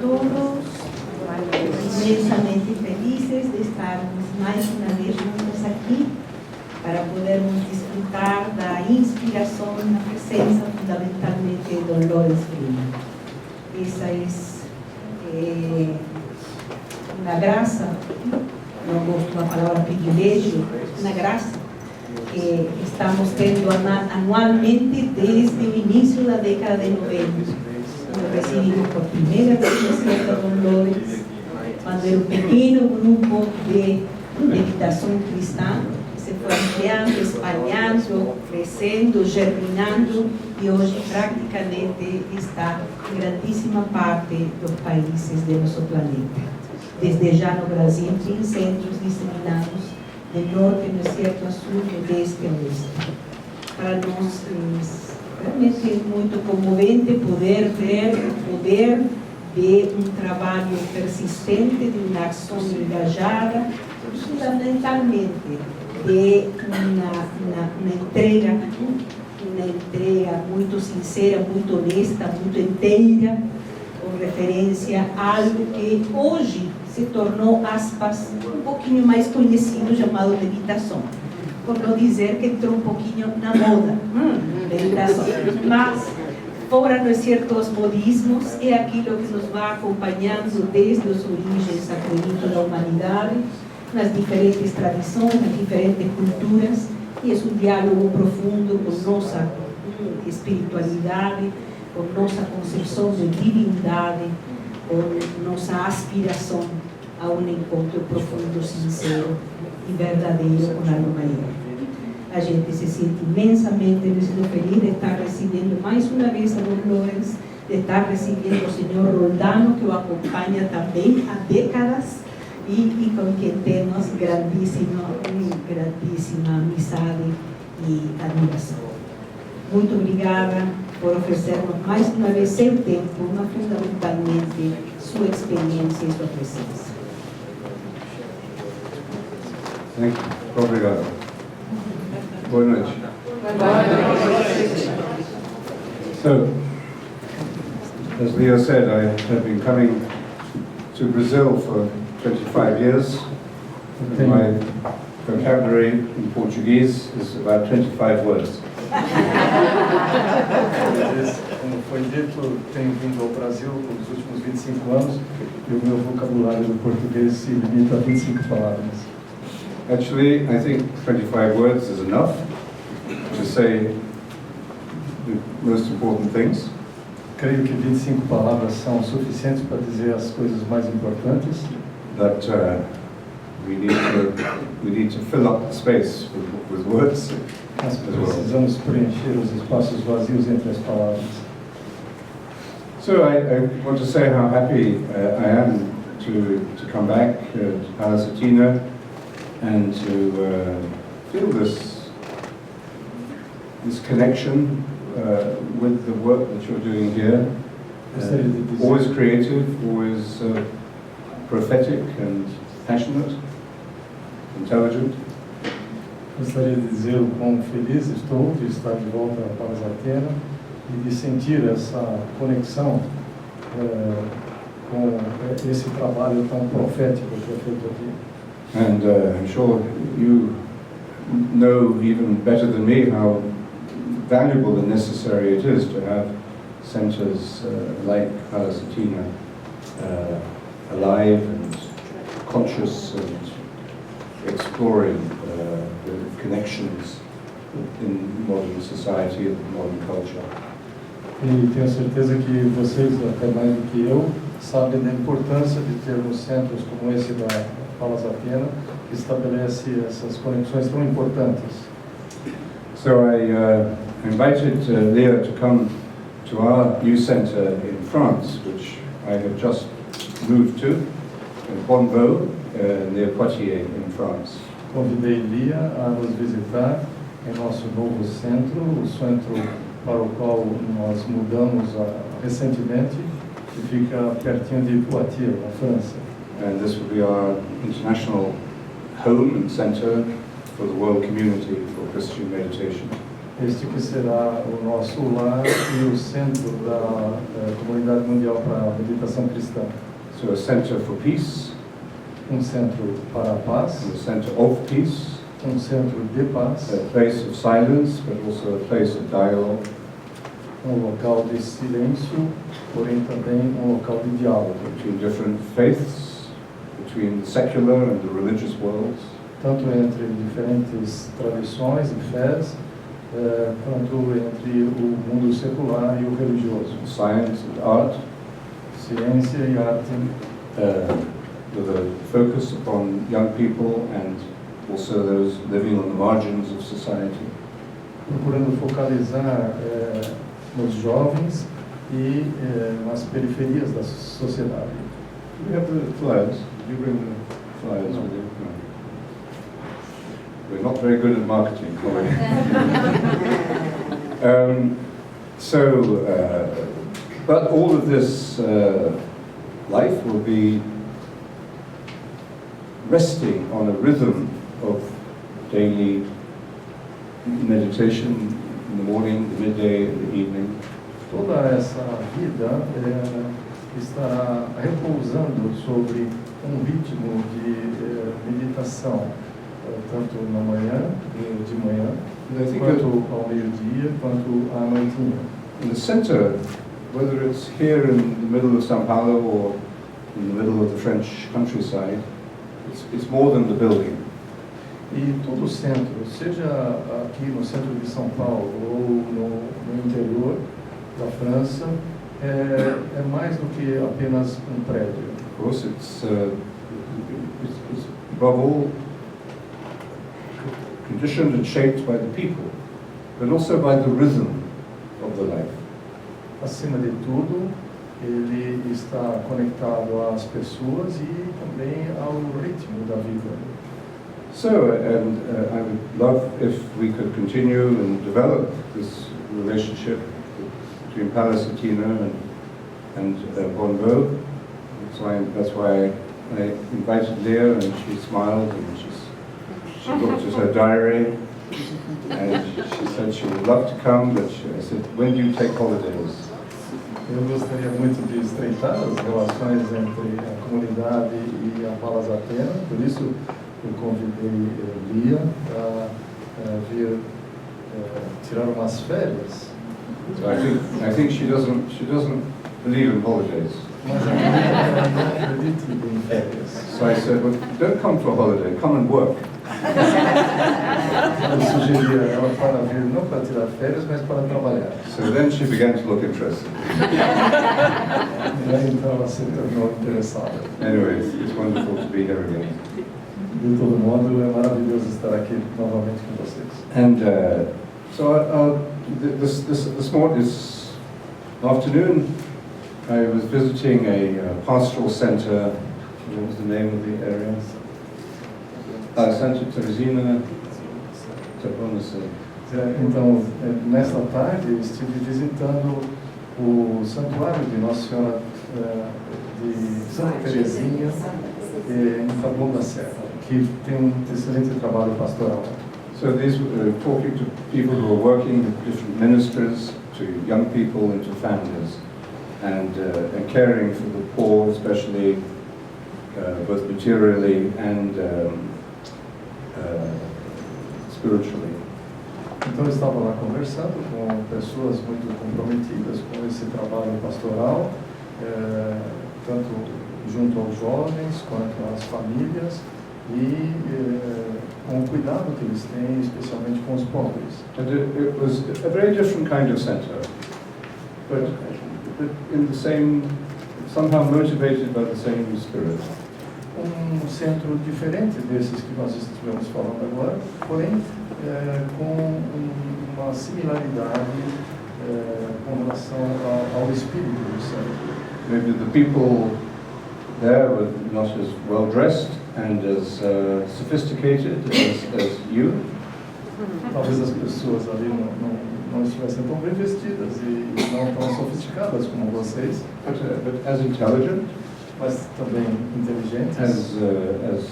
todos, imensamente felizes de estarmos mais uma vez juntos aqui para podermos desfrutar da inspiração na presença fundamentalmente de Dom Laurence Freeman. Essa é uma graça, não gosto da palavra privilégio, uma graça que estamos tendo anualmente desde o início da década de 90. Quando recebimos por primeira vez a visita de Dom Laurence, quando era um pequeno grupo de meditação cristã, que se foi ampliando, espalhando, crescendo, germinando, e hoje praticamente está em grandíssima parte dos países do nosso planeta. Desde já no Brasil tem centros disseminados de norte, no certo, a sul, de leste a oeste. Para nós realmente é muito comovente poder ver o poder de um trabalho persistente, de uma ação engajada, fundamentalmente de uma entrega muito sincera, muito honesta, muito inteira, com referência a algo que hoje se tornou, aspas, um pouquinho mais conhecido, chamado meditação. Por não dizer que entrou um pouquinho na moda, meditação. Mas, fora, não é certo, os modismos, é aquilo que nos vai acompanhando desde as origens, acredito, da humanidade, nas diferentes tradições, nas diferentes culturas, e é um diálogo profundo com nossa espiritualidade, com nossa concepção de divindade, com nossa aspiração a um encontro profundo, sincero e verdadeiro com algo maior. A gente se sente imensamente feliz de estar recebendo mais uma vez a Dom Laurence, de estar recebendo o senhor Roldano, que o acompanha também há décadas, e com quem temos grandíssima amizade e admiração. Muito obrigada por oferecer-nos mais uma vez seu tempo, mas fundamentalmente sua experiência e sua presença. Obrigado. Boa noite. So, as Leo said, I have been coming to Brazil for 25 years. My vocabulary in Portuguese is about 25 words. Como foi dito, tenho vindo ao Brasil nos últimos 25 anos e o meu vocabulário do português se limita a 25 palavras. Actually, I think 25 words is enough to say the most important things. Creio que 25 palavras são suficientes para dizer as coisas mais importantes. But we need to fill up the space with words. Nós precisamos preencher os espaços vazios entre as palavras. So I want to say how happy I am to come back to Palas Athena and to feel this connection with the work that you're doing here. Always creative, always prophetic and passionate, intelligent. Gostaria de dizer o quão feliz estou de estar de volta a Palas Athena e de sentir essa conexão com esse trabalho tão profético que é feito aqui. And I'm sure you know even better than me how valuable and necessary it is to have centers like Palas Athena alive and conscious and exploring the connections in modern society and modern culture. E tenho certeza que vocês, até mais do que eu, sabem da importância de termos centros como esse da Palas Athena, que estabelece essas conexões tão importantes. So I invited Leo to come to our new center in France, which I have just moved to, in Bonneau, near Poitiers, in France. Convidei Lia a nos visitar em nosso novo centro, o centro para o qual nós mudamos recentemente, que fica pertinho de Poitiers, na França. And this will be our international home and center for the world community for Christian meditation. Este que será o nosso lar e o centro da Comunidade Mundial para a Meditação Cristã. So a center for peace, Centro para a paz, and a center of peace, centro de paz, a place of silence, but also a place of dialogue, local de silêncio, porém também local de diálogo. between different faiths, between the secular and the religious worlds, Tanto entre diferentes tradições e fés, quanto entre o mundo secular e o religioso. science and art, Ciência e arte, with a focus upon young people and also those living on the margins of society. procurando focalizar nos jovens e nas periferias da sociedade. Do we have the flyers? Did you bring the flyers with you? No. We're not very good at marketing, are we? But all of this life will be resting on a rhythm of daily meditation in the morning, the midday, and the evening. Toda essa vida estará repousando sobre ritmo de meditação, tanto na manhã, de manhã, quanto ao meio-dia, quanto à noitinha. In the center, whether it's here in the middle of São Paulo or in the middle of the French countryside, it's more than the building. E todo o centro, seja aqui no centro de São Paulo ou no interior da França, é mais do que apenas prédio. Of course, it's above all conditioned and shaped by the people, but also by the rhythm of the life. Acima de tudo, ele está conectado às pessoas e também ao ritmo da vida. So, I would love if we could continue and develop this relationship between Palas Athena and Bonneau. That's why I invited Leah, and she smiled, and she looked at her diary, and she said she would love to come, but I said, when do you take holidays? Eu gostaria muito de estreitar as relações entre a comunidade e a Palas Athena, por isso eu convidei Lia para vir tirar umas férias. So I think she doesn't believe in holidays. Mas ela não acredita em férias. So I said, well, don't come for a holiday, come and work. Eu sugeria ela para vir não para tirar férias, mas para trabalhar. So then she began to look interested. E aí então ela se tornou interessada. Anyways, it's wonderful to be here again. De todo modo, é maravilhoso estar aqui novamente com vocês. And so this morning, this afternoon, I was visiting a pastoral center. What was the name of the area? Santa Teresina. Então, nesta tarde, eu estive visitando o santuário de Nossa Senhora de Santa Teresinha em Taboão da Serra, que tem excelente trabalho pastoral. So these talking to people who are working with different ministers, to young people and to families, and caring for the poor, especially both materially and spiritually. Então eu estava lá conversando com pessoas muito comprometidas com esse trabalho pastoral, tanto junto aos jovens quanto às famílias e com o cuidado que eles têm, especialmente com os pobres. And it was a very different kind of center, but in the same, somehow motivated by the same spirit. Centro diferente desses que nós estivemos falando agora, porém com uma similaridade com relação ao espírito do centro. Maybe the people there were not as well dressed and as sophisticated as you. Talvez as pessoas ali não estivessem tão bem vestidas e não tão sofisticadas como vocês, But as intelligent, mas também inteligentes, as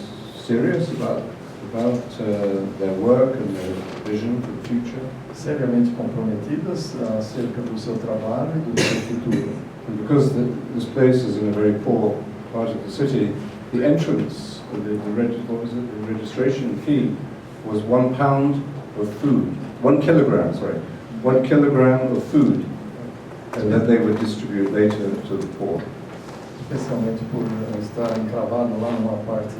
serious about about their work and their vision for the future. Seriamente comprometidas acerca do seu trabalho e do seu futuro. And because this place is in a very poor part of the city, the entrance, the registration fee was £1 of food, 1 kilogram, sorry, 1 kilogram of food, and that they would distribute later to the poor. Especialmente por estar encravado lá numa parte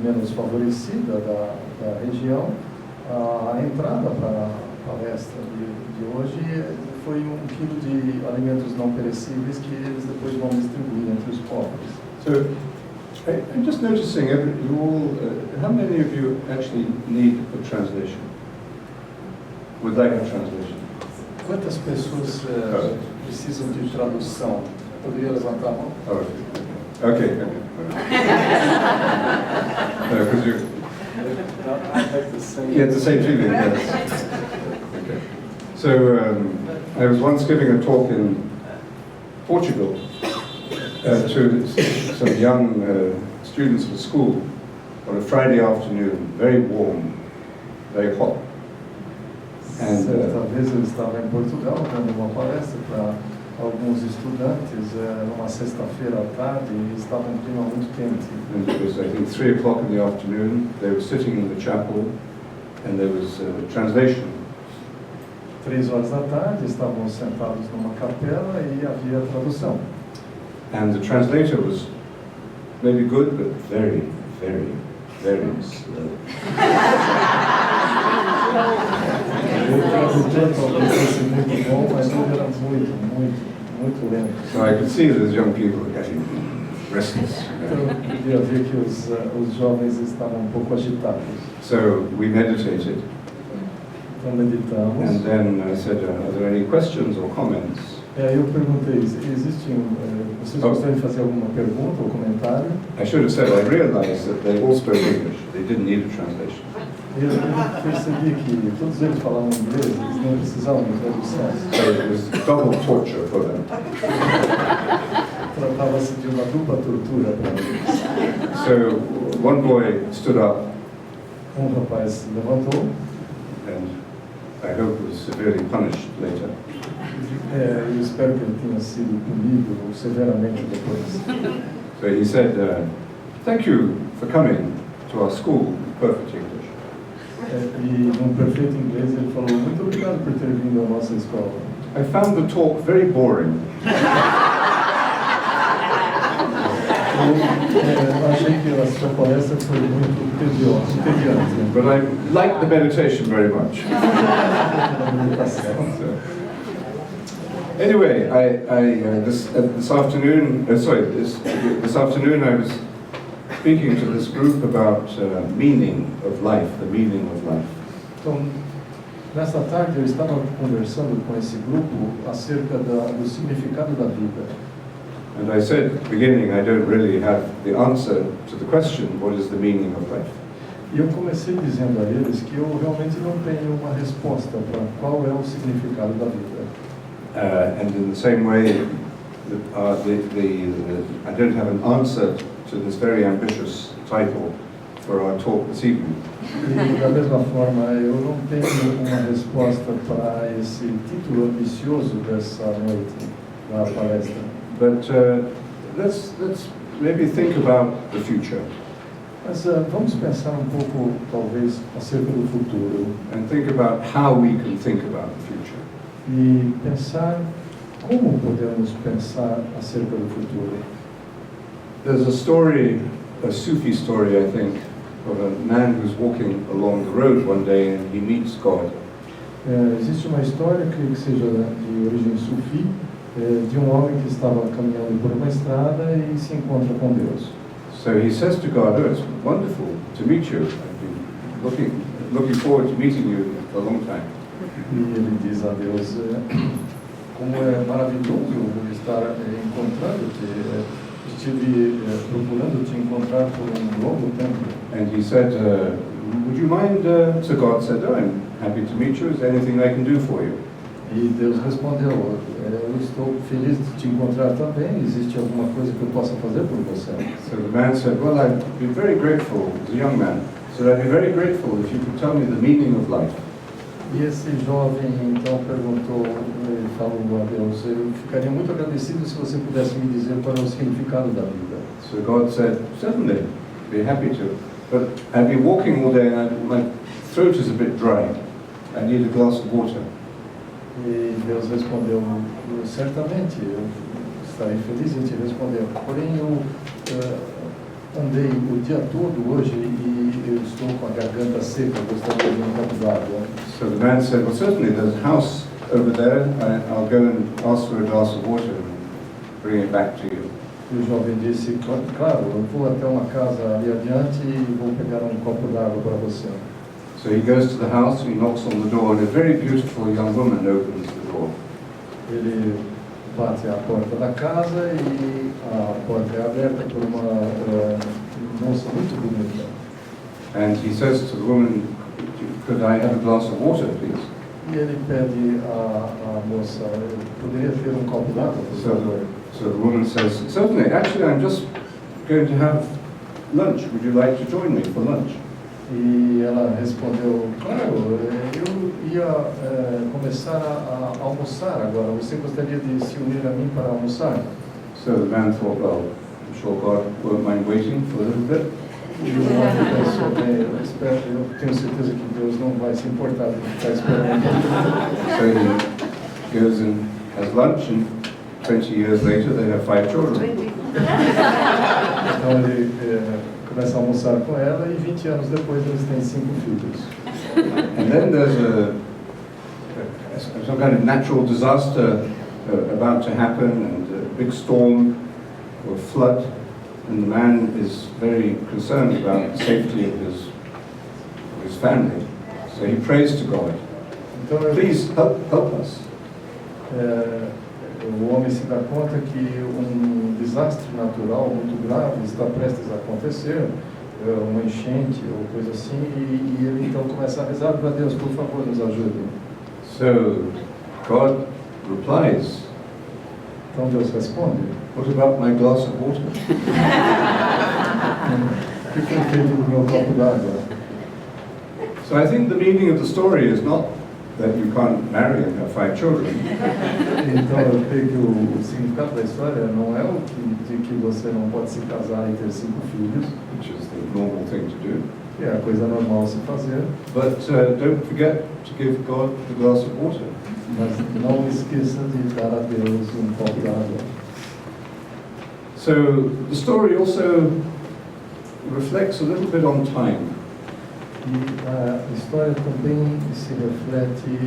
menos favorecida da região, a entrada para a palestra de hoje foi 1 quilo de alimentos não perecíveis que eles depois vão distribuir entre os pobres. So, I'm just noticing, you all, how many of you actually need a translation? Would like a translation? Quantas pessoas precisam de tradução? Poderia levantar a mão? Oh, okay. Because you have the same. had the same feeling, yes. Okay. So, I was once giving a talk in Portugal to some young students of school on a Friday afternoon, very warm, very hot. And certa vez eu estava em Portugal dando uma palestra para alguns estudantes numa sexta-feira à tarde e estava um clima muito quente. and it was, I think, 3 o'clock in the afternoon. They were sitting in the chapel, and there was translation. 3 horas da tarde, estavam sentados numa capela e havia tradução. And the translator was maybe good, but very, very, very slow. O tradutor talvez fosse muito bom, mas ele era muito lento. So I could see those young people getting restless. Então eu podia ver que os jovens estavam um pouco agitados. So we meditated, Então meditamos. and then I said, are there any questions or comments? E aí eu perguntei, vocês gostariam de fazer alguma pergunta ou comentário? I should have said, I realized that they all spoke English. They didn't need a translation. E eu percebi que todos eles falavam inglês, eles não precisavam de tradução. So it was double torture for them. Tratava-se de uma dupla tortura para eles. So one boy stood up, Rapaz se levantou, and I hope was severely punished later. eu espero que ele tenha sido punido severamente depois. So he said, thank you for coming to our school in perfect English. E num perfeito inglês ele falou, muito obrigado por ter vindo à nossa escola. I found the talk very boring. Eu achei que a sua palestra foi muito entediante. But I liked the meditation very much. So, anyway, this afternoon, this afternoon I was speaking to this group about meaning of life, the meaning of life. Então, nesta tarde eu estava conversando com esse grupo acerca do significado da vida. And I said at the beginning, I don't really have the answer to the question, what is the meaning of life? E eu comecei dizendo a eles que eu realmente não tenho uma resposta para qual é o significado da vida. And in the same way, I don't have an answer to this very ambitious title for our talk this evening. E da mesma forma, eu não tenho uma resposta para esse título ambicioso dessa noite da palestra. But let's maybe think about the future. Mas vamos pensar um pouco, talvez, acerca do futuro. And think about how we can think about the future. E pensar como podemos pensar acerca do futuro. There's a story, a Sufi story, I think, of a man who's walking along the road one day and he meets God. Existe uma história, creio que seja de origem sufi, de homem que estava caminhando por uma estrada e se encontra com Deus. So he says to God, oh, it's wonderful to meet you. I've been looking forward to meeting you for a long time. E ele diz a Deus, como é maravilhoso estar encontrando-te, estive procurando te encontrar por longo tempo. And he said, would you mind, so God said, oh, I'm happy to meet you, is there anything I can do for you? E Deus respondeu, eu estou feliz de te encontrar também, existe alguma coisa que eu possa fazer por você? So the man said, well, I'd be very grateful, he was a young man, so I'd be very grateful if you could tell me the meaning of life. E esse jovem então perguntou, ele falou a Deus, eu ficaria muito agradecido se você pudesse me dizer qual é o significado da vida. So God said, certainly, be happy to, but I've been walking all day and my throat is a bit dry. I need a glass of water. E Deus respondeu, certamente, eu estarei feliz em te responder. Porém, eu andei o dia todo hoje e eu estou com a garganta seca, gostaria de um copo d'água. So the man said, well, certainly, there's a house over there. I'll go and ask for a glass of water and bring it back to you. E o jovem disse, claro, eu vou até uma casa ali adiante e vou pegar um copo d'água para você. So he goes to the house, he knocks on the door, and a very beautiful young woman opens the door. Ele bate à porta da casa e a porta é aberta por uma moça muito bonita. And he says to the woman, could I have a glass of water, please? E ele pede à moça, poderia ter um copo d'água, por favor? So the woman says, certainly, actually I'm just going to have lunch. Would you like to join me for lunch? E ela respondeu, claro, eu ia começar a almoçar agora, você gostaria de se unir a mim para almoçar? So the man thought, well, I'm sure God won't mind waiting for a little bit. E o homem pensou, bem, eu tenho certeza que Deus não vai se importar de ficar esperando. So he goes and has lunch, and 20 years later they have 5 children. Então ele começa a almoçar com ela e 20 anos depois eles têm 5 filhos. And then there's some kind of natural disaster about to happen, and a big storm or flood, and the man is very concerned about the safety of his family. So he prays to God, Então please help us. O homem se dá conta que um desastre natural muito grave está prestes a acontecer, uma enchente ou coisa assim, e ele então começa a rezar para Deus, por favor, nos ajude. So God replies, Então Deus responde, what about my glass of water? o que foi feito do meu copo d'água? So I think the meaning of the story is not that you can't marry and have 5 children. Então eu creio que o significado da história não é o de que você não pode se casar e ter 5 filhos, Which is the normal thing to do. que é a coisa normal a se fazer, But don't forget to give God the glass of water. mas não esqueça de dar a Deus um copo d'água. So the story also reflects a little bit on time. E a história também se reflete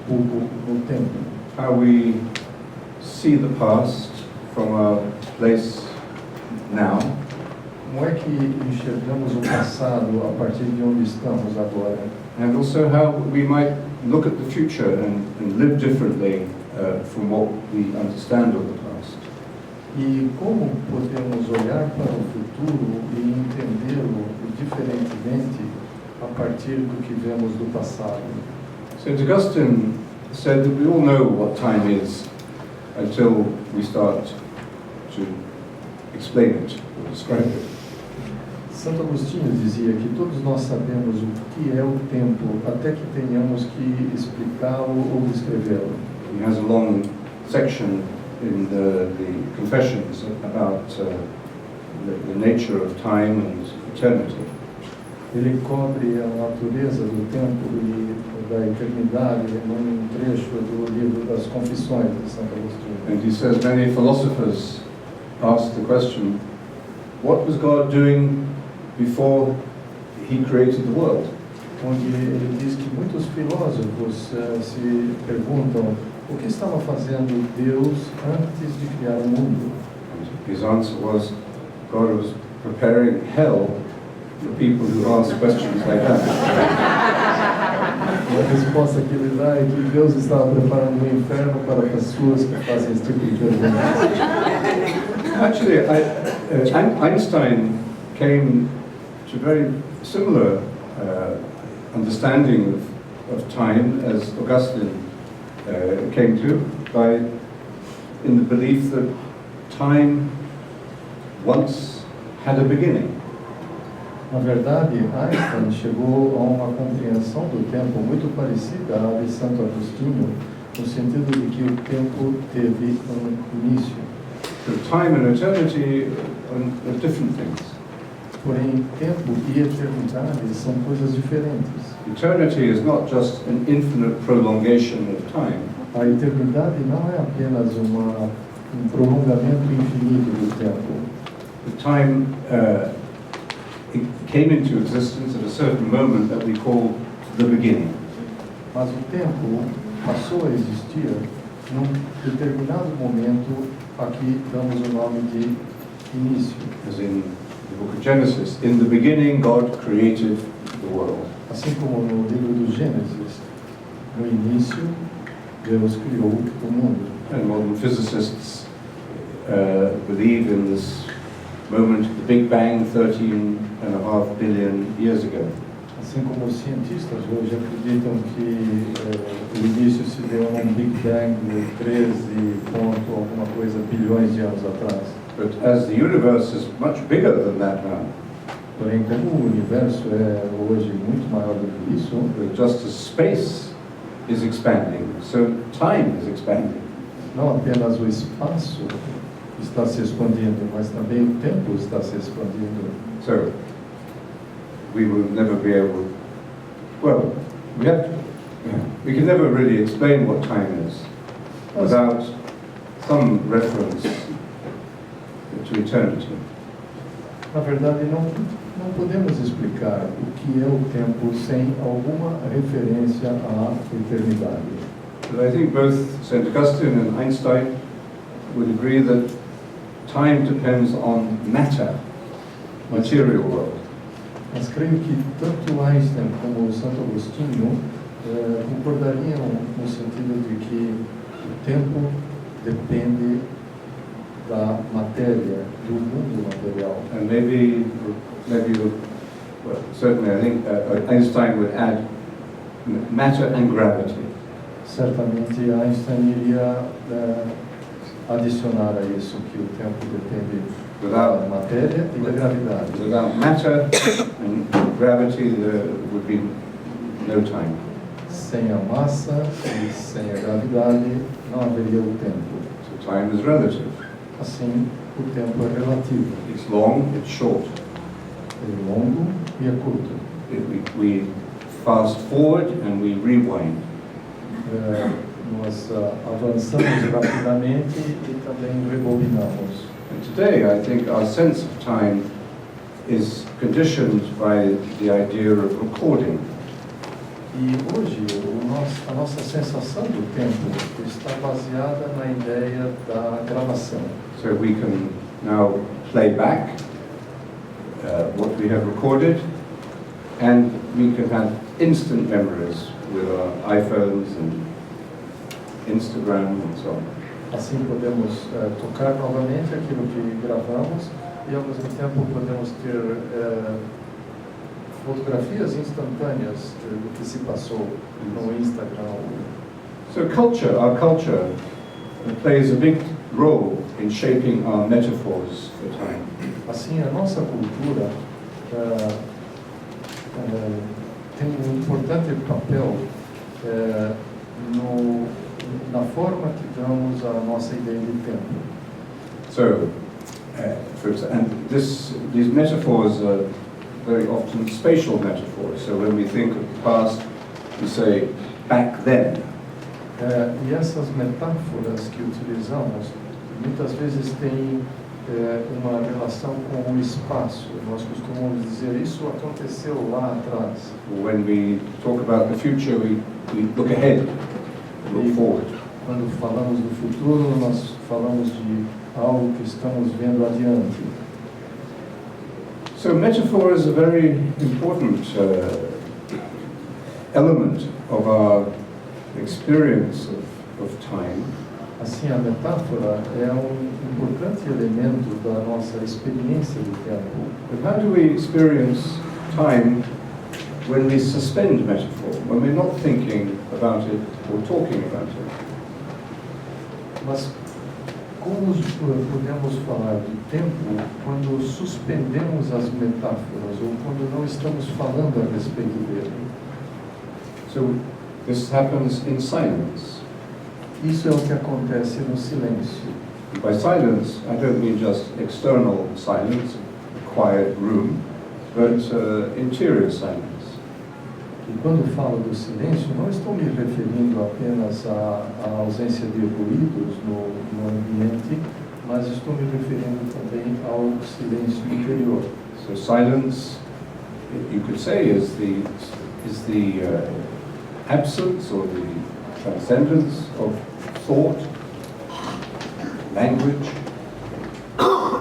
um pouco no tempo. How we see the past from our place now, Como é que enxergamos o passado a partir de onde estamos agora? and also how we might look at the future and live differently from what we understand of the past. E como podemos olhar para o futuro e entendê-lo diferentemente a partir do que vemos do passado? St. Augustine said that we all know what time is until we start to explain it or describe it. Santo Agostinho dizia que todos nós sabemos o que é o tempo até que tenhamos que explicá-lo ou descrevê-lo. He has a long section in the Confessions about the nature of time and eternity. Ele cobre a natureza do tempo e da eternidade num trecho do livro das Confissões de Santo Agostinho. And he says many philosophers ask the question, what was God doing before he created the world? Onde ele diz que muitos filósofos se perguntam o que estava fazendo Deus antes de criar o mundo. And his answer was, God was preparing hell for people who ask questions like that. A resposta que ele dá é que Deus estava preparando o inferno para pessoas que fazem esse tipo de perguntas. Actually, Einstein came to very similar understanding of of time, as Augustine came to, in the belief that time once had a beginning. Na verdade, Einstein chegou a uma compreensão do tempo muito parecida à de Santo Agostinho, no sentido de que o tempo teve início. So time and eternity are different things. Porém, tempo e eternidade são coisas diferentes. Eternity is not just an infinite prolongation of time. A eternidade não é apenas um prolongamento infinito do tempo. The time it came into existence at a certain moment that we call the beginning. Mas o tempo passou a existir num determinado momento a que damos o nome de início. As in the book of Genesis, in the beginning God created the world. Assim como no livro do Gênesis, no início, Deus criou o mundo. And modern physicists believe in this moment, the Big Bang, 13.5 billion years ago. Assim como os cientistas hoje acreditam que o início se deu num Big Bang de 13 ponto alguma coisa bilhões de anos atrás. But as the universe is much bigger than that now, Porém, como o universo é hoje muito maior do que isso, just as space is expanding, so time is expanding. não apenas o espaço está se expandindo, mas também o tempo está se expandindo. So we will never be able. Well, we can never really explain what time is without some reference to eternity. Na verdade, não podemos explicar o que é o tempo sem alguma referência à eternidade. But I think both St. Augustine and Einstein would agree that time depends on matter, material world. Mas creio que tanto Einstein como Santo Agostinho concordariam no sentido de que o tempo depende da matéria, do mundo material. And maybe, well, certainly I think Einstein would add matter and gravity. Certamente Einstein iria adicionar a isso que o tempo depende da matéria e da gravidade. Without matter and gravity, there would be no time. Sem a massa e sem a gravidade, não haveria o tempo. So time is relative. Assim, o tempo é relativo. It's long, it's short. É longo e é curto. We fast forward and we rewind. Nós avançamos rapidamente e também rebobinamos. And today, I think our sense of time is conditioned by the idea of recording. E hoje, a nossa sensação do tempo está baseada na ideia da gravação. So we can now play back what we have recorded, and we can have instant memories with our iPhones and Instagram and so on. Assim podemos tocar novamente aquilo que gravamos e ao mesmo tempo podemos ter fotografias instantâneas do que se passou no Instagram. So our culture plays a big role in shaping our metaphors for time. Assim, a nossa cultura tem importante papel na forma que damos a nossa ideia de tempo. So, these metaphors are very often spatial metaphors. So when we think of the past, we say, back then. E essas metáforas que utilizamos muitas vezes têm uma relação com o espaço. Nós costumamos dizer isso aconteceu lá atrás. When we talk about the future, we look ahead, look forward. Quando falamos do futuro, nós falamos de algo que estamos vendo adiante. So metaphor is a very important element of our experience of time. Assim, a metáfora é importante elemento da nossa experiência do tempo. But how do we experience time when we suspend metaphor? when we're not thinking about it or talking about it. Mas como podemos falar de tempo quando suspendemos as metáforas ou quando não estamos falando a respeito dele? So this happens in silence. Isso é o que acontece no silêncio. By silence, I don't mean just external silence, a quiet room, but interior silence. E quando falo do silêncio, não estou me referindo apenas à ausência de ruídos no ambiente, mas estou me referindo também ao silêncio interior. So silence, you could say, is the absence or the transcendence of thought, language,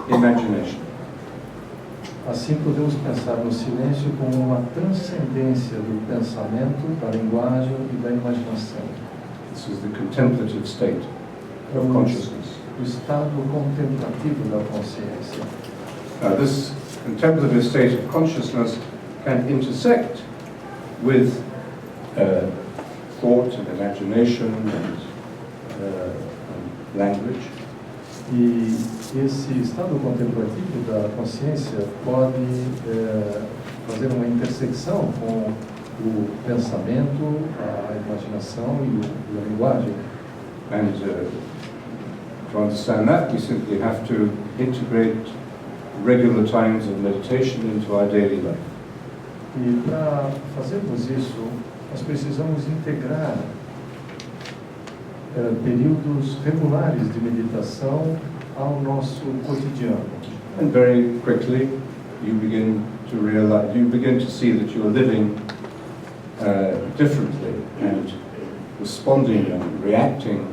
imagination. Assim podemos pensar no silêncio como uma transcendência do pensamento, da linguagem e da imaginação. This is the contemplative state of consciousness. O estado contemplativo da consciência. Now, this contemplative state of consciousness can intersect with thought and imagination and language. E esse estado contemplativo da consciência pode fazer uma intersecção com o pensamento, a imaginação e a linguagem. And to understand that, we simply have to integrate regular times of meditation into our daily life. E para fazermos isso, nós precisamos integrar períodos regulares de meditação ao nosso cotidiano. And very quickly, you begin to see that you are living differently and responding and reacting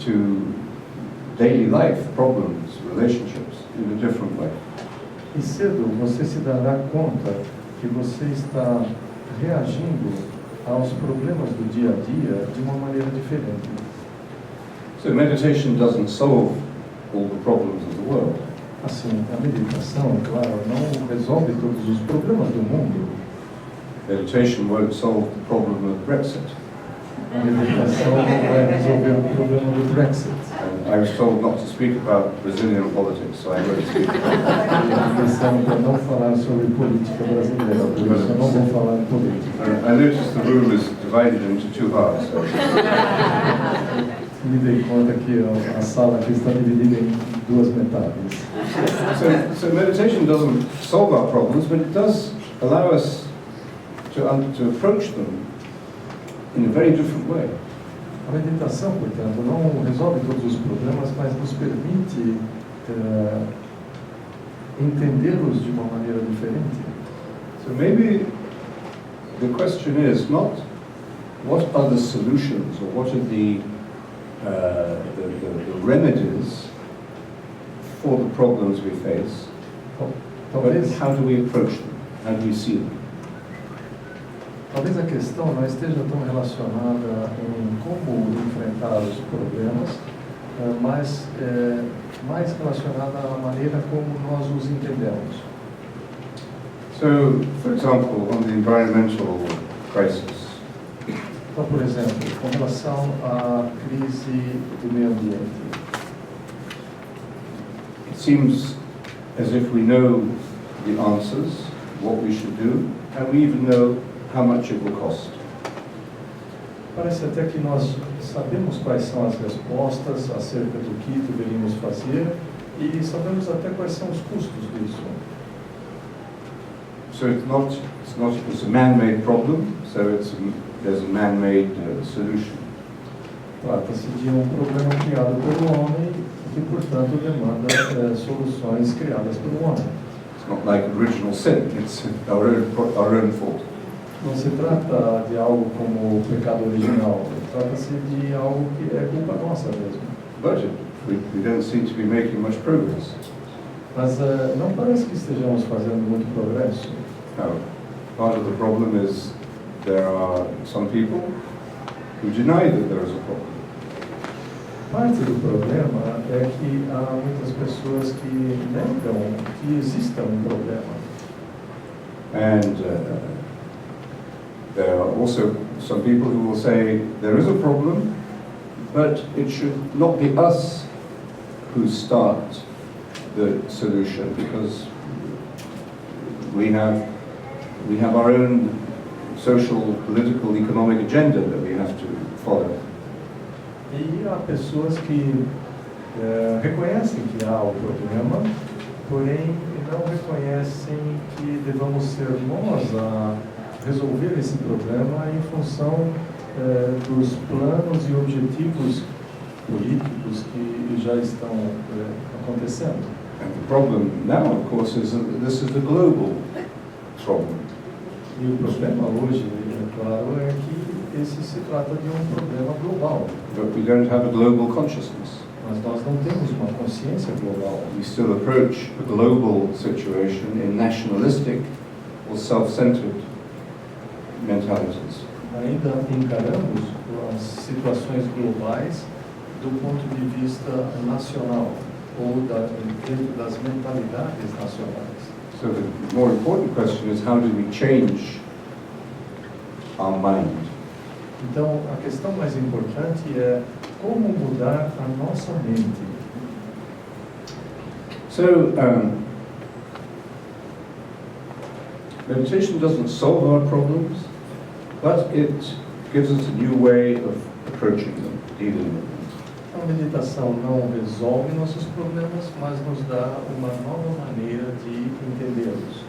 to daily life problems, relationships in a different way. E cedo você se dará conta que você está reagindo aos problemas do dia a dia de uma maneira diferente. So meditation doesn't solve all the problems of the world. Assim, a meditação, claro, não resolve todos os problemas do mundo. Meditation won't solve the problem of Brexit. A meditação não vai resolver o problema do Brexit. And I was told not to speak about Brazilian politics, so I won't speak about it. Me disseram para não falar sobre política brasileira, por isso eu não vou falar em política. I noticed the room is divided into two halves. So. Me dei conta que a sala aqui está dividida em duas metades. So meditation doesn't solve our problems, but it does allow us to approach them in a very different way. A meditação, portanto, não resolve todos os problemas, mas nos permite entendê-los de uma maneira diferente. So maybe the question is not what are the solutions or what are the remedies for the problems we face, but how do we approach them? How do we see them? Talvez a questão não esteja tão relacionada em como enfrentar os problemas, mas mais relacionada à maneira como nós os entendemos. So, for example, on the environmental crisis, Então, por exemplo, com relação à crise do meio ambiente, it seems as if we know the answers, what we should do, and we even know how much it will cost. parece até que nós sabemos quais são as respostas acerca do que deveríamos fazer e sabemos até quais são os custos disso. So it's a man-made problem, so there's a man-made solution. Trata-se de problema criado pelo homem que, portanto, demanda soluções criadas pelo homem. It's not like original sin, it's our own fault. Não se trata de algo como o pecado original, trata-se de algo que é culpa nossa mesmo. But we don't seem to be making much progress. Mas não parece que estejamos fazendo muito progresso. Now, part of the problem is there are some people who deny that there is a problem. Parte do problema é que há muitas pessoas que negam que exista um problema. And there are also some people who will say there is a problem, but it should not be us who start the solution, because we have our own social, political, economic agenda that we have to follow. E há pessoas que reconhecem que há o problema, porém não reconhecem que devamos ser nós a resolver esse problema em função dos planos e objetivos políticos que já estão acontecendo. And the problem now, of course, is that this is the global problem. E o problema hoje, é claro, é que esse se trata de um problema global. But we don't have a global consciousness. Mas nós não temos uma consciência global. We still approach a global situation in nationalistic or self-centered mentalities. Ainda encaramos as situações globais do ponto de vista nacional ou dentro das mentalidades nacionais. So the more important question is, how do we change our mind? Então, a questão mais importante é como mudar a nossa mente. So, meditation doesn't solve our problems, but it gives us a new way of approaching them, dealing with them. A meditação não resolve nossos problemas, mas nos dá uma nova maneira de entendê-los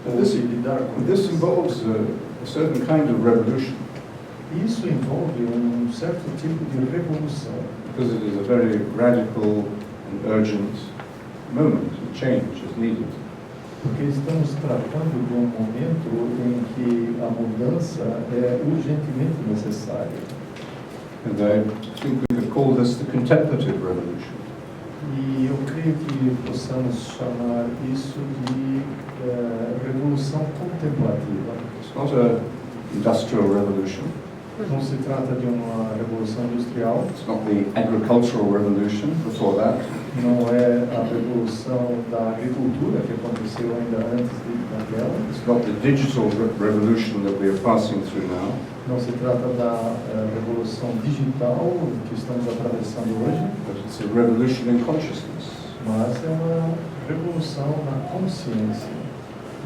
ou de lidar com This eles. involves a certain kind of revolution, Isso envolve certo tipo de revolução, because it is a very radical and urgent moment. A change is needed. porque estamos tratando de um momento em que a mudança é urgentemente necessária. And I think we could call this the contemplative revolution. E eu creio que possamos chamar isso de revolução contemplativa. It's not an industrial revolution. Não se trata de uma revolução industrial, It's not the agricultural revolution before that. não é a revolução da agricultura que aconteceu ainda antes daquela, It's not the digital revolution that we are passing through now. não se trata da revolução digital que estamos atravessando hoje, But it's a revolution in consciousness. mas é uma revolução na consciência.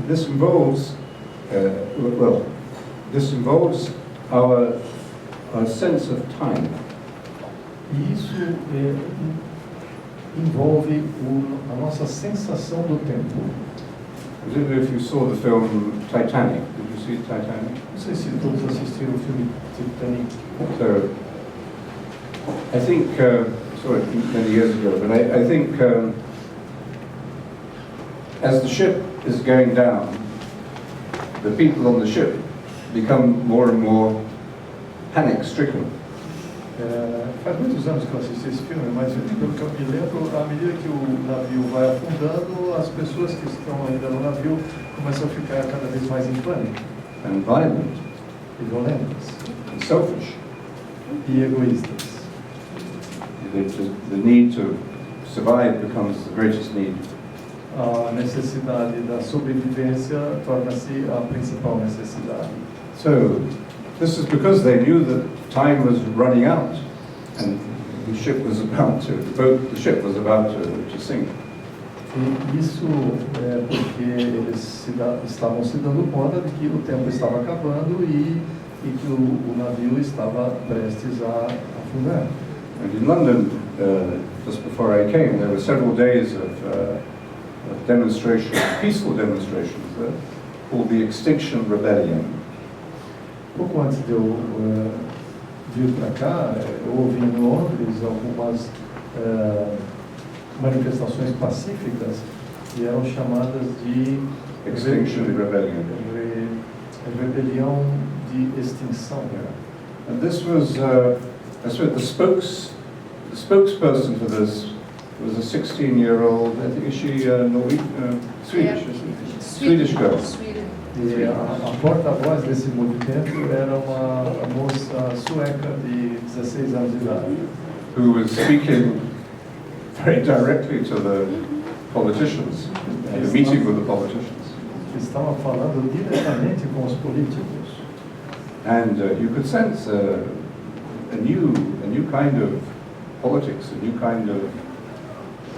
This involves, this involves our sense of time. E isso envolve a nossa sensação do tempo. I don't know if you saw the film Titanic. Did you see Titanic? Não sei se todos assistiram o filme Titanic. So, I think, saw it many years ago, but I think as the ship is going down, the people on the ship become more and more panic-stricken. Faz muitos anos que eu assisti esse filme, mas pelo que eu me lembro, à medida que o navio vai afundando, as pessoas que estão ainda no navio começam a ficar cada vez mais em pânico. And violent, E violentas. and selfish. E egoístas. The need to survive becomes the greatest need. A necessidade da sobrevivência torna-se a principal necessidade. So, this is because they knew that time was running out, and the ship was about to sink. E isso é porque eles estavam se dando conta de que o tempo estava acabando e que o navio estava prestes a afundar. And in London, just before I came, there were several days of demonstrations, peaceful demonstrations, called the Extinction Rebellion. Pouco antes de eu vir para cá, eu ouvi em Londres algumas manifestações pacíficas que eram chamadas de Extinction Rebellion. rebelião de extinção. And this was, the spokesperson for this was a 16-year-old, I think, is she Swedish, isn't it? Swedish girl. E a porta-voz desse movimento era uma moça sueca de 16 anos de idade, Who was speaking very directly to the politicians, in a meeting with the politicians. que estava falando diretamente com os políticos. And you could sense a new kind of politics, a new kind of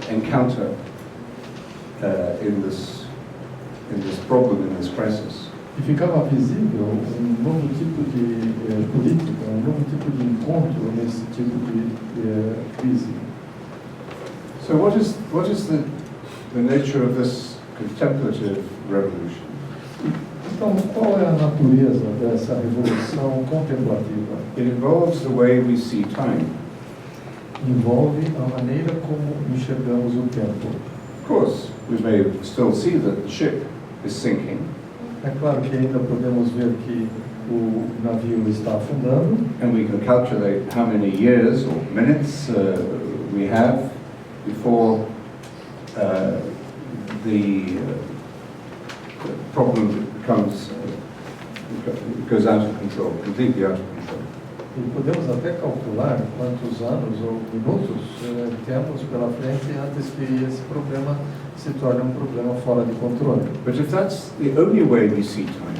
encounter in this problem, in this crisis. E ficava visível novo tipo de política, novo tipo de encontro nesse tipo de crise. So what is the nature of this contemplative revolution? Então, qual é a natureza dessa revolução contemplativa? It involves the way we see time. Envolve a maneira como enxergamos o tempo. Of course, we may still see that the ship is sinking. É claro que ainda podemos ver que o navio está afundando. And we can calculate how many years or minutes we have before the problem goes out of control, completely out of control. E podemos até calcular quantos anos ou minutos temos pela frente antes que esse problema se torne problema fora de controle. But if that's the only way we see time,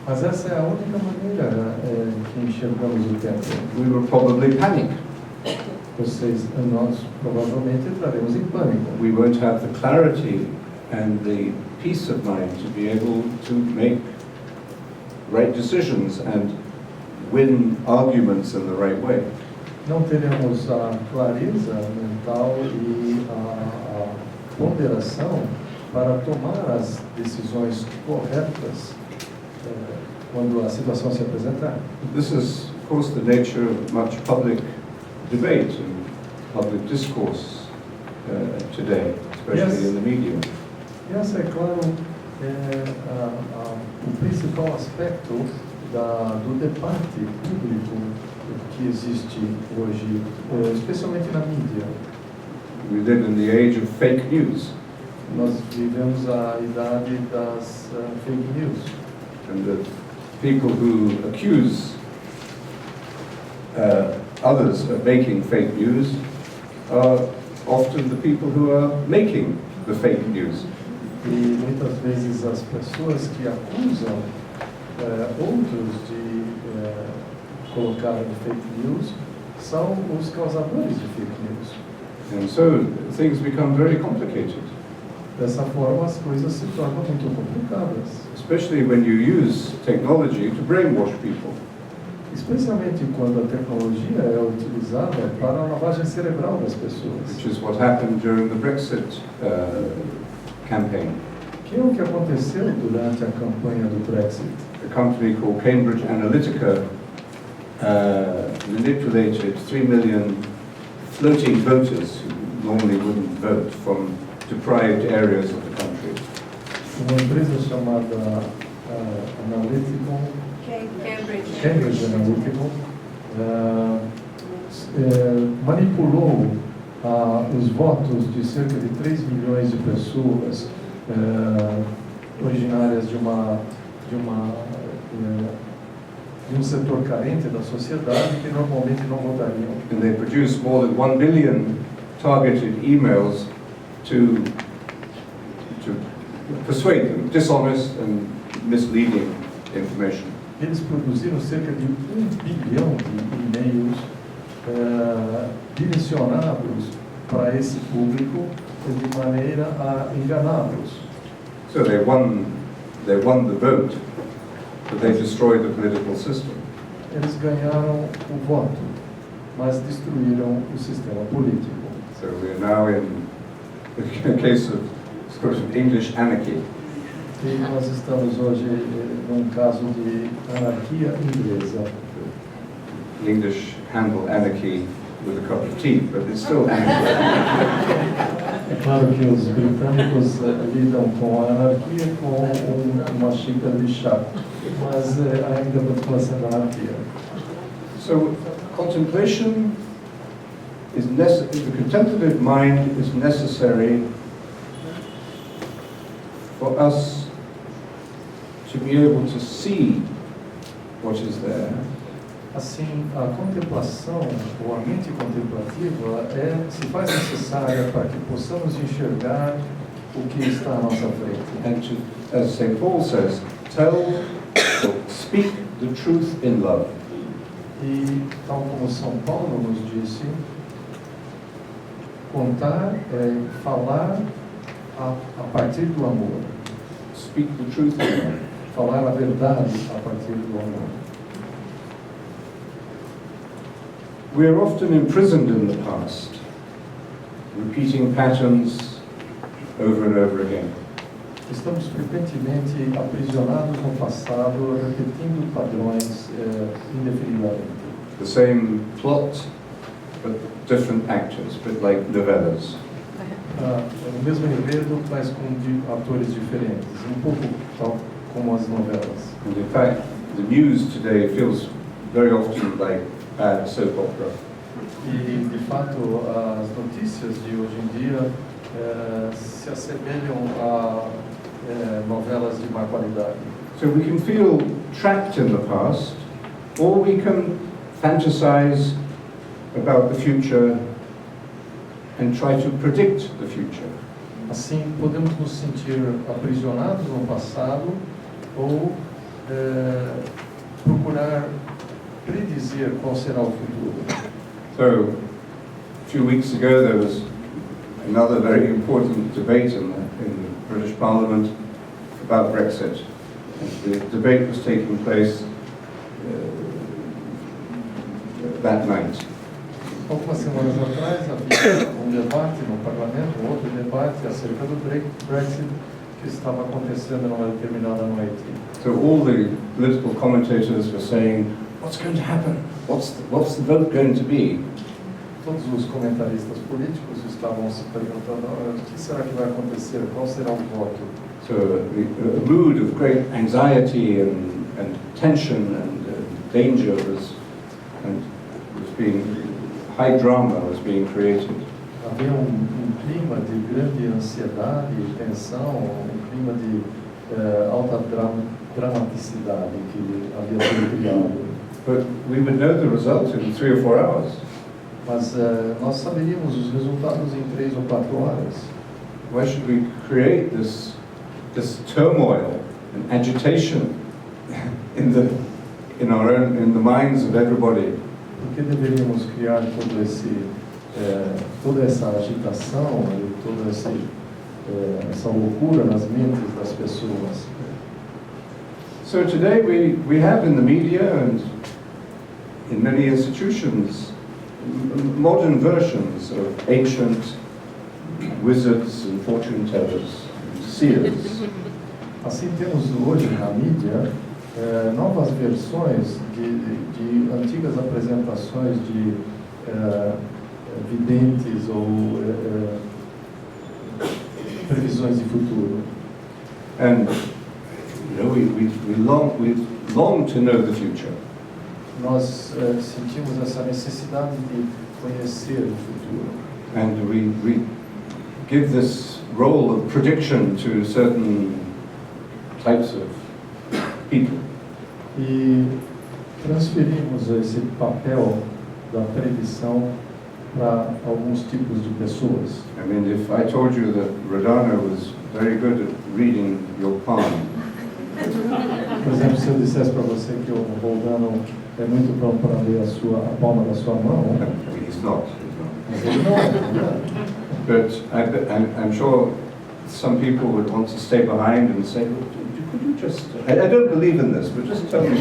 Mas essa é a única maneira que enxergamos o tempo. we will probably panic. Nós provavelmente entraremos em pânico. We won't have the clarity and the peace of mind to be able to make right decisions and win arguments in the right way. Não teremos a clareza mental e a ponderação para tomar as decisões corretas quando a situação se apresentar. This is, of course, the nature of much public debate and public discourse today, especially Yes. in the media. E essa, é claro, o principal aspecto do debate público que existe hoje, especialmente na mídia. We live in the age of fake news, Nós vivemos a idade das fake news. and the people who accuse others of making fake news are often the people who are making the fake news. E muitas vezes as pessoas que acusam outros de colocar fake news são os causadores de fake news. And so things become very complicated, Dessa forma, as coisas se tornam muito complicadas, especially when you use technology to brainwash people. especialmente quando a tecnologia é utilizada para a lavagem cerebral das pessoas, Which is what happened during the Brexit campaign. que é o que aconteceu durante a campanha do Brexit. A company called Cambridge Analytica manipulated 3 million floating voters who normally wouldn't vote from deprived areas of the country. Uma empresa chamada Cambridge Analytica manipulou os votos de cerca de 3 milhões de pessoas originárias de um setor carente da sociedade que normalmente não votariam. And they produced more than 1 billion targeted emails to persuade them, dishonest and misleading information. Eles produziram cerca de 1 bilhão de e-mails direcionados para esse público de maneira a enganá-los. So they won the vote, but they destroyed the political system. Eles ganharam o voto, mas destruíram o sistema político. So we are now in a case of sort of English anarchy. E nós estamos hoje num caso de anarquia inglesa. The English handle anarchy with a cup of tea, but it's still anarchy. É claro que os britânicos lidam com a anarquia com uma xícara de chá, mas ainda continua sendo anarquia. So contemplation is necessary. The contemplative mind is necessary for us to be able to see what is there. Assim, a contemplação, ou a mente contemplativa, se faz necessária para que possamos enxergar o que está à nossa frente. And to, as St. Paul says, tell or speak the truth in love. E, tal como São Paulo nos disse, contar é falar a partir do amor. Speak the truth in love. Falar a verdade a partir do amor. We are often imprisoned in the past, repeating patterns over and over again. Estamos frequentemente aprisionados no passado, repetindo padrões indefinidamente. The same plot, but different actors, a bit like novellas. O mesmo enredo, mas com atores diferentes, pouco tal como as novelas. And in fact, the news today feels very often like bad soap opera. E, de fato, as notícias de hoje em dia se assemelham a novelas de má qualidade. So we can feel trapped in the past, or we can fantasize about the future and try to predict the future. Assim, podemos nos sentir aprisionados no passado ou procurar predizer qual será o futuro. So, a few weeks ago there was another very important debate in the British Parliament about Brexit. And the debate was taking place that night. Algumas semanas atrás havia debate no parlamento, outro debate acerca do Brexit que estava acontecendo numa determinada noite. So all the political commentators were saying, what's going to happen? What's the vote going to be? Todos os comentaristas políticos estavam se perguntando, o que será que vai acontecer? Qual será o voto? So a mood of great anxiety and tension and danger was being, high drama was being created. Havia clima de grande ansiedade e tensão, clima de alta dramaticidade que havia sido criado. But we would know the result in 3 or 4 hours. Mas nós saberíamos os resultados em 3 ou 4 horas. Why should we create this turmoil and agitation in the minds of everybody? Por que deveríamos criar toda essa agitação e toda essa loucura nas mentes das pessoas? So today we have in the media and in many institutions modern versions of ancient wizards and fortune tellers, and seers. Assim temos hoje na mídia novas versões de antigas apresentações de videntes ou previsões de futuro. And we long to know the future. Nós sentimos essa necessidade de conhecer o futuro. And we give this role of prediction to certain types of people. E transferimos esse papel da predição para alguns tipos de pessoas. I mean, if I told you that Radhana was very good at reading your palm, Por exemplo, se eu dissesse para você que o Roldano é muito bom para ler a palma da sua mão, he's not. mas ele não é. But I'm sure some people would want to stay behind and say, well, could you just, I don't believe in this, but just tell me.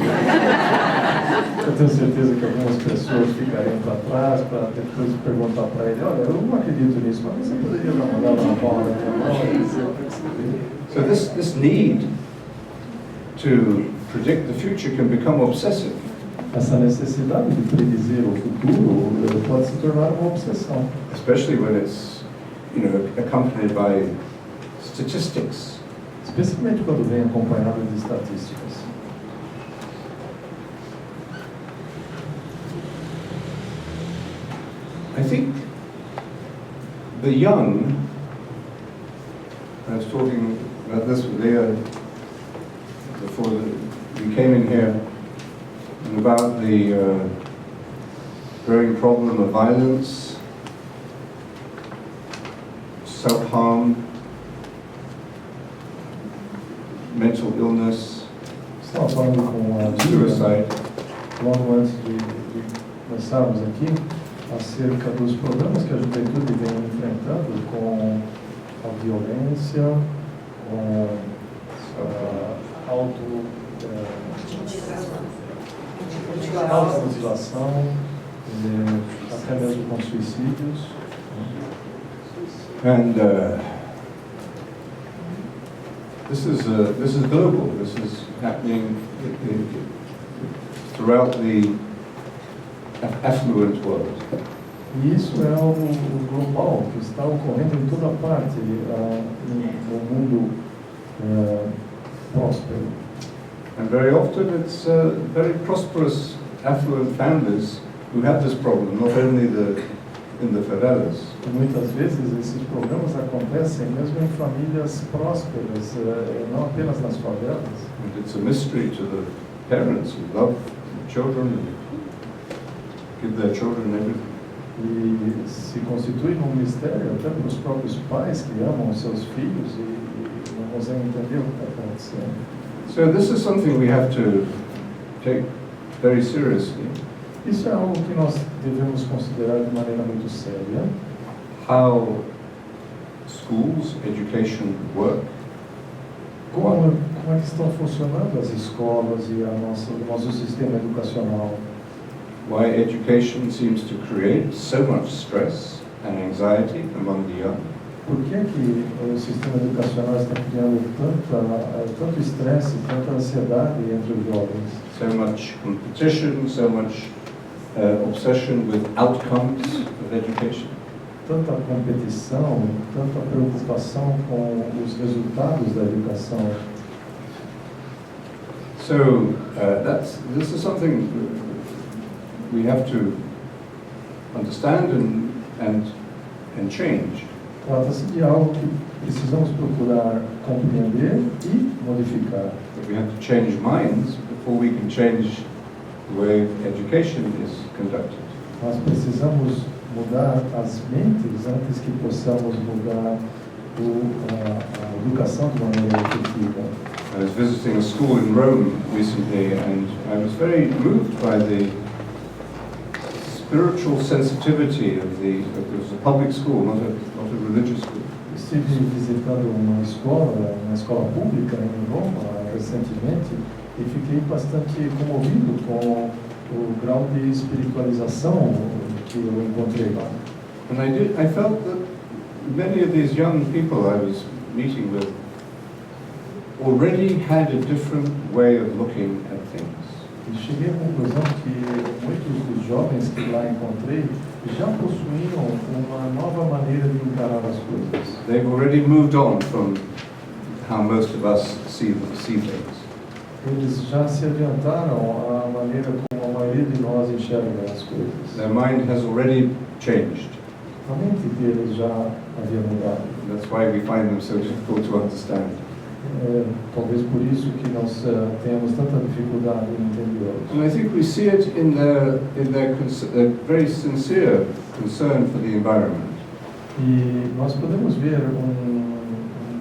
Eu tenho certeza que algumas pessoas ficariam para trás para depois perguntar para ele, olha, eu não acredito nisso, mas você poderia dar uma olhada na palma da minha mão e dizer o que você vê. So this need to predict the future can become obsessive. Essa necessidade de predizer o futuro pode se tornar uma obsessão. Especially when it's, accompanied by statistics. Especialmente quando vem acompanhado de estatísticas. I think the young, I was talking about this with Leah before we came in here, and about the growing problem of violence, self-harm, mental illness, Estava falando com a suicide. logo antes de começarmos aqui, acerca dos problemas que a juventude vem enfrentando com a violência, com a automutilação, até mesmo com suicídios. And this is global. This is happening throughout the affluent world. E isso é algo global que está ocorrendo em toda parte no mundo próspero. And very often it's very prosperous, affluent families who have this problem, not only in the favelas. E muitas vezes esses problemas acontecem mesmo em famílias prósperas, não apenas nas favelas. And it's a mystery to the parents who love children and give their children everything. E se constitui um mistério até para os próprios pais que amam os seus filhos e não conseguem entender o que está acontecendo. So this is something we have to take very seriously. Isso é algo que nós devemos considerar de maneira muito séria. How schools, education work. Como é que estão funcionando as escolas e o nosso sistema educacional? Why education seems to create so much stress and anxiety among the young. Por que o sistema educacional está criando tanto estresse, tanta ansiedade entre os jovens? So much competition, so much obsession with outcomes of education. Tanta competição, tanta preocupação com os resultados da educação. So this is something we have to understand and change. Trata-se de algo que precisamos procurar compreender e modificar. But we have to change minds before we can change the way education is conducted. Nós precisamos mudar as mentes antes que possamos mudar a educação de maneira efetiva. I was visiting a school in Rome recently, and I was very moved by the spiritual sensitivity of it was a public school, not a religious school. Estive visitando uma escola pública em Roma recentemente e fiquei bastante comovido com o grau de espiritualização que eu encontrei lá. And I felt that many of these young people I was meeting with already had a different way of looking at things. E cheguei à conclusão que muitos dos jovens que lá encontrei já possuíam uma nova maneira de encarar as coisas. They've already moved on from how most of us see things. Eles já se adiantaram à maneira como a maioria de nós enxerga as coisas. Their mind has already changed. A mente deles já havia mudado. That's why we find them so difficult to understand. Talvez por isso que nós tenhamos tanta dificuldade em entendê-los. And I think we see it in their very sincere concern for the environment. E nós podemos ver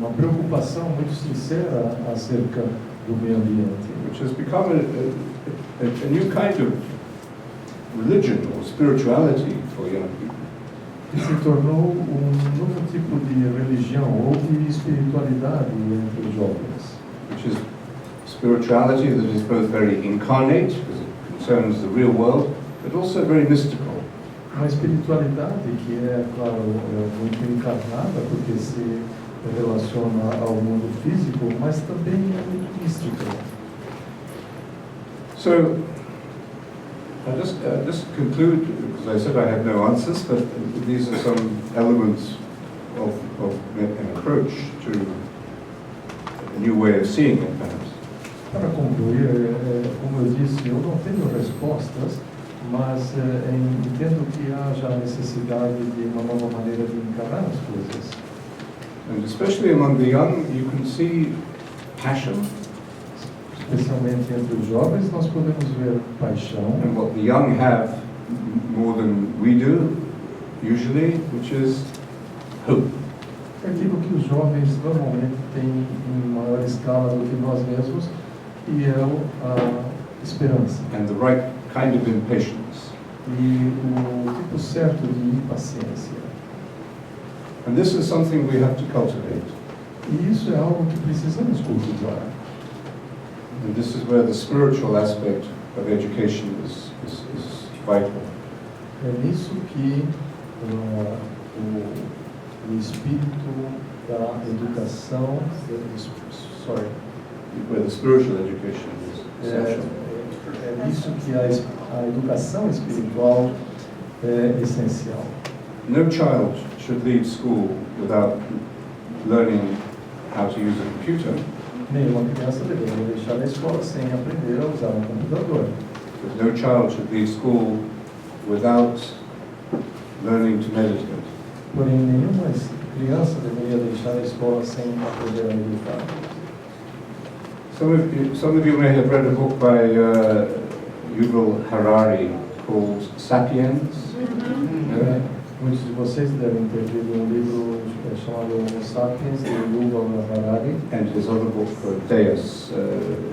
uma preocupação muito sincera acerca do meio ambiente, Which has become a new kind of religion or spirituality for young people. que se tornou novo tipo de religião ou de espiritualidade entre os jovens. Which is spirituality that is both very incarnate, because it concerns the real world, but also very mystical. Uma espiritualidade que é, claro, muito encarnada, porque se relaciona ao mundo físico, mas também é muito mística. So, I'll just conclude, because I said I have no answers, but these are some elements of an approach to a new way of seeing it, perhaps. Para concluir, como eu disse, eu não tenho respostas, mas entendo que haja a necessidade de uma nova maneira de encarar as coisas. And especially among the young, you can see passion. Especialmente entre os jovens, nós podemos ver paixão. And what the young have more than we do, usually, which is hope. Aquilo que os jovens normalmente têm em maior escala do que nós mesmos e é a esperança. And the right kind of impatience. E o tipo certo de impaciência. And this is something we have to cultivate. E isso é algo que precisamos cultivar. And this is where the spiritual aspect of education is vital. É nisso que o espírito da educação, Where the spiritual education is essential. é nisso que a educação espiritual é essencial. No child should leave school without learning how to use a computer. Nenhuma criança deveria deixar a escola sem aprender a usar um computador. But no child should leave school without learning to meditate. Porém, nenhuma criança deveria deixar a escola sem aprender a meditar. Some of you may have read a book by Yuval Harari called *Sapiens*. Muitos de vocês devem ter lido um livro chamado *Sapiens*, de Yuval Harari. And his other book, *Deus*,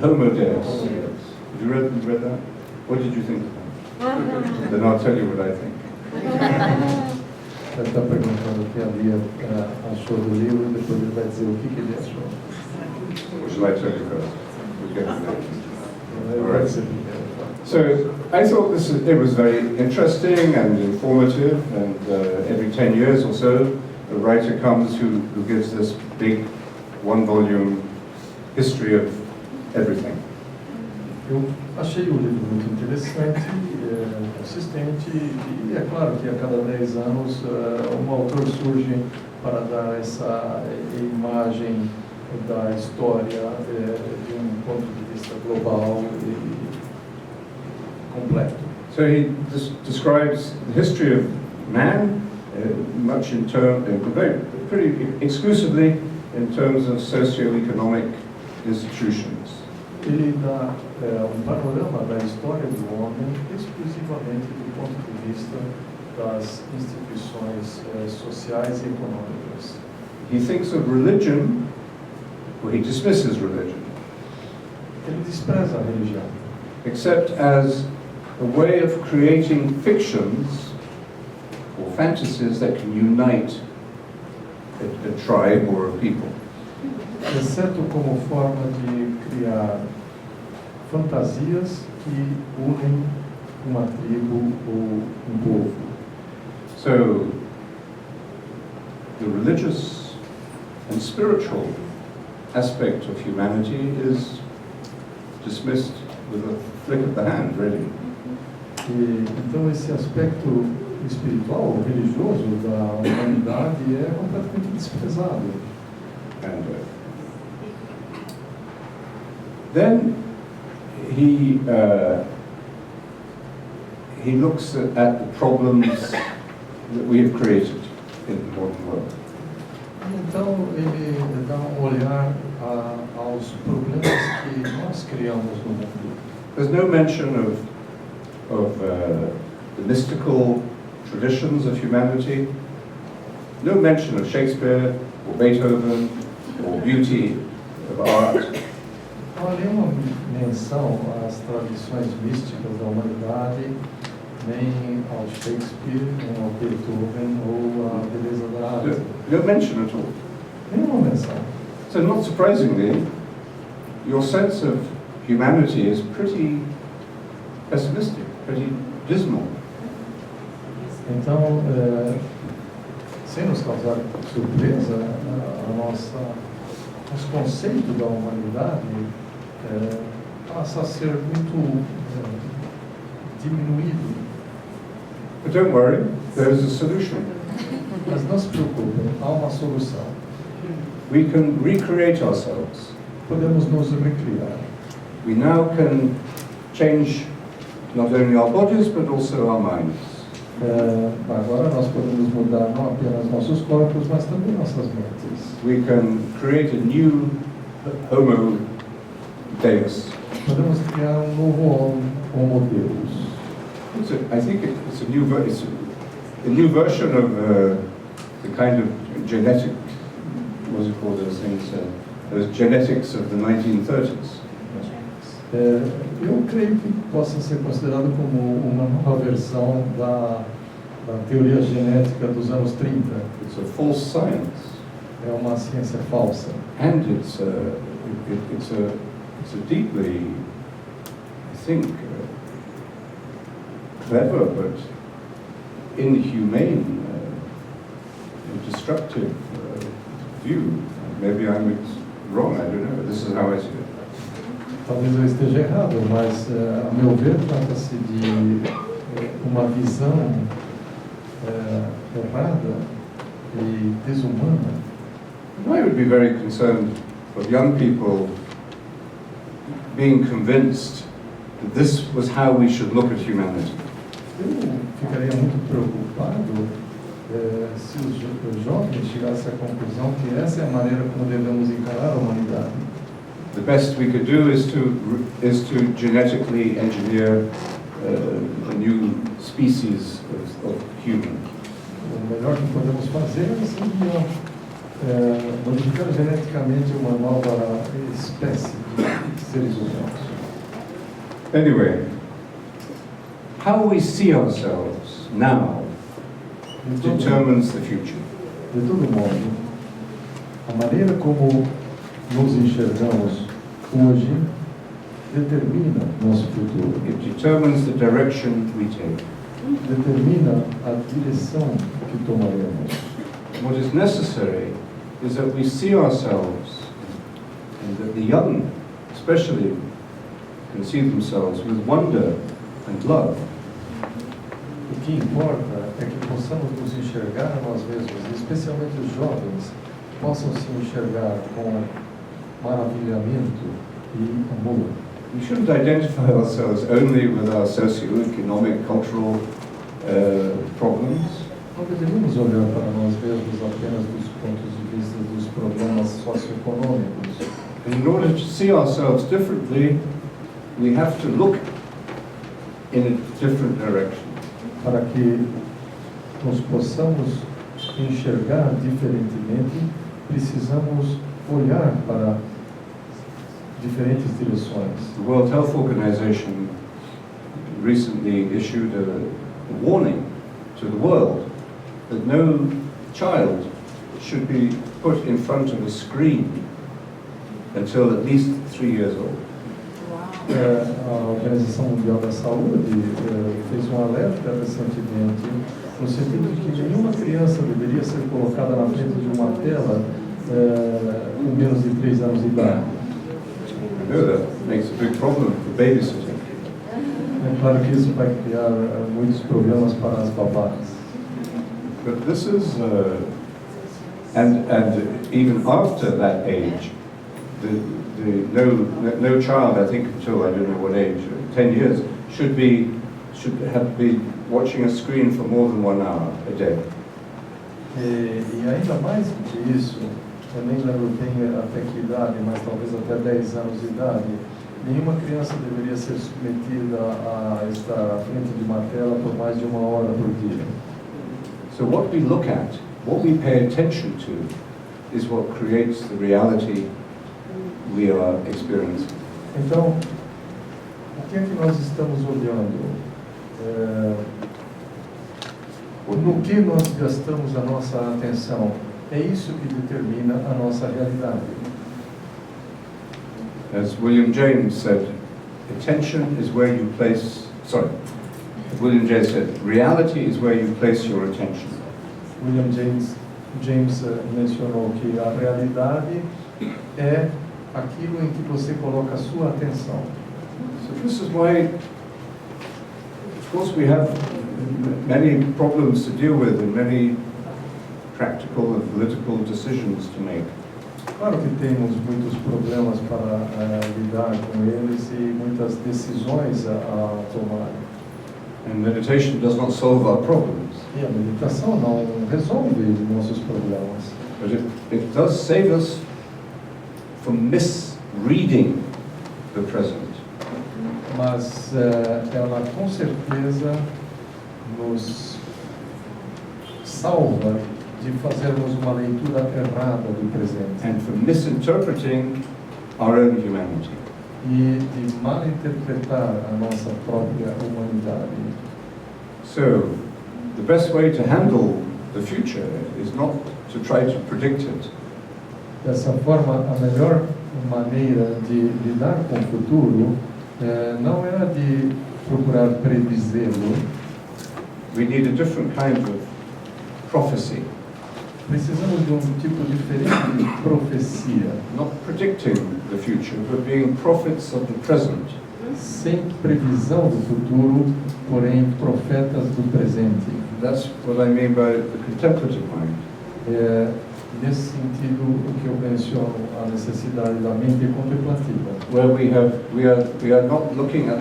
Homo Deus. Have you read that? What did you think of that? Then I'll tell you what I think. Ele está perguntando o que a achou do livro e depois ele vai dizer o que ele achou. Or shall I tell you first? We'll get to that. Ele vai dizer primeiro. So I thought it was very interesting and informative, and every 10 years or so a writer comes who gives this big one-volume history of everything. Eu achei o livro muito interessante, consistente, e é claro que a cada 10 anos um autor surge para dar essa imagem da história de um ponto de vista global e completo. So he describes the history of man, much pretty exclusively in terms of socio-economic institutions. Ele dá panorama da história do homem exclusivamente do ponto de vista das instituições sociais e econômicas. He thinks of religion, or he dismisses religion, Ele despreza a religião, except as a way of creating fictions or fantasies that can unite a tribe or a people. exceto como forma de criar fantasias que unem uma tribo ou povo. So, the religious and spiritual aspect of humanity is dismissed with a flick of the hand, really. E, então esse aspecto espiritual, religioso da humanidade é completamente desprezado. And then he looks at the problems that we have created in the modern world. Então ele dá olhar aos problemas que nós criamos no mundo. There's no mention of the mystical traditions of humanity, no mention of Shakespeare or Beethoven or beauty of art. Não há nenhuma menção às tradições místicas da humanidade, nem ao Shakespeare, nem ao Beethoven ou à beleza da arte. No mention at all. Nenhuma menção. So not surprisingly, your sense of humanity is pretty pessimistic, pretty dismal. Então, sem nos causar surpresa, nosso conceito da humanidade passa a ser muito diminuído. But don't worry, there is a solution. Mas não se preocupem, há uma solução. We can recreate ourselves. Podemos nos recriar. We now can change not only our bodies but also our minds. Agora nós podemos mudar não apenas nossos corpos, mas também nossas mentes. We can create a new Homo Deus. Podemos criar novo Homo Deus. I think it's a new version of the kind of genetic, what do you call those things? Those genetics of the 1930s. Eu creio que possa ser considerado como uma nova versão da teoria genética dos anos 30. It's a false science. É uma ciência falsa. And it's a deeply, I think, clever but inhumane, destructive view. Maybe I'm wrong, I don't know. This is how I see it. Talvez eu esteja errado, mas a meu ver trata-se de uma visão errada e desumana. I would be very concerned of young people being convinced that this was how we should look at humanity. Eu ficaria muito preocupado se os jovens chegassem à conclusão que essa é a maneira como devemos encarar a humanidade. The best we could do is to genetically engineer a new species of human. O melhor que podemos fazer seria modificar geneticamente uma nova espécie de seres humanos. Anyway, how we see ourselves now determines the future. De todo modo, a maneira como nos enxergamos hoje determina nosso futuro. It determines the direction we take. Determina a direção que tomaremos. What is necessary is that we see ourselves, and that the young especially can see themselves with wonder and love. O que importa é que possamos nos enxergar a nós mesmos, e especialmente os jovens, possam se enxergar com maravilhamento e amor. We shouldn't identify ourselves only with our socio-economic, cultural problems. Não deveríamos olhar para nós mesmos apenas dos pontos de vista dos problemas socioeconômicos. In order to see ourselves differently, we have to look in a different direction. Para que nos possamos enxergar diferentemente, precisamos olhar para diferentes direções. The World Health Organization recently issued a warning to the world that no child should be put in front of a screen until at least 3 years old. A Organização Mundial da Saúde fez um alerta recentemente no sentido de que nenhuma criança deveria ser colocada na frente de uma tela com menos de 3 anos de idade. I know that makes a big problem for babysitting. É claro que isso vai criar muitos problemas para as babás. But this is, and even after that age, no child, I think until I don't know what age, 10 years, should have been watching a screen for more than 1 hour a day. E ainda mais do que isso, eu nem lembro bem até que idade, mas talvez até 10 anos de idade, nenhuma criança deveria ser submetida a estar à frente de uma tela por mais de 1 hora por dia. So what we look at, what we pay attention to, is what creates the reality we are experiencing. Então, o que é que nós estamos olhando? No que nós gastamos a nossa atenção? É isso que determina a nossa realidade. As William James said, attention is where you place, William James said, reality is where you place your attention. William James mencionou que a realidade é aquilo em que você coloca a sua atenção. So this is why, of course, we have many problems to deal with and many practical and political decisions to make. Claro que temos muitos problemas para lidar com eles e muitas decisões a tomar. And meditation does not solve our problems. E a meditação não resolve nossos problemas. But it does save us from misreading the present. Mas ela com certeza nos salva de fazermos uma leitura errada do presente. And from misinterpreting our own humanity. e de mal interpretar a nossa própria humanidade. So, the best way to handle the future is not to try to predict it, Dessa forma, a melhor maneira de lidar com o futuro não é a de procurar predizê-lo. we need a different kind of prophecy, Precisamos de tipo diferente de profecia, not predicting the future, but being prophets of the present. sem previsão do futuro, porém profetas do presente. That's what I mean by the contemplative mind. Nesse sentido, o que eu menciono, a necessidade da mente contemplativa, Where we are not looking at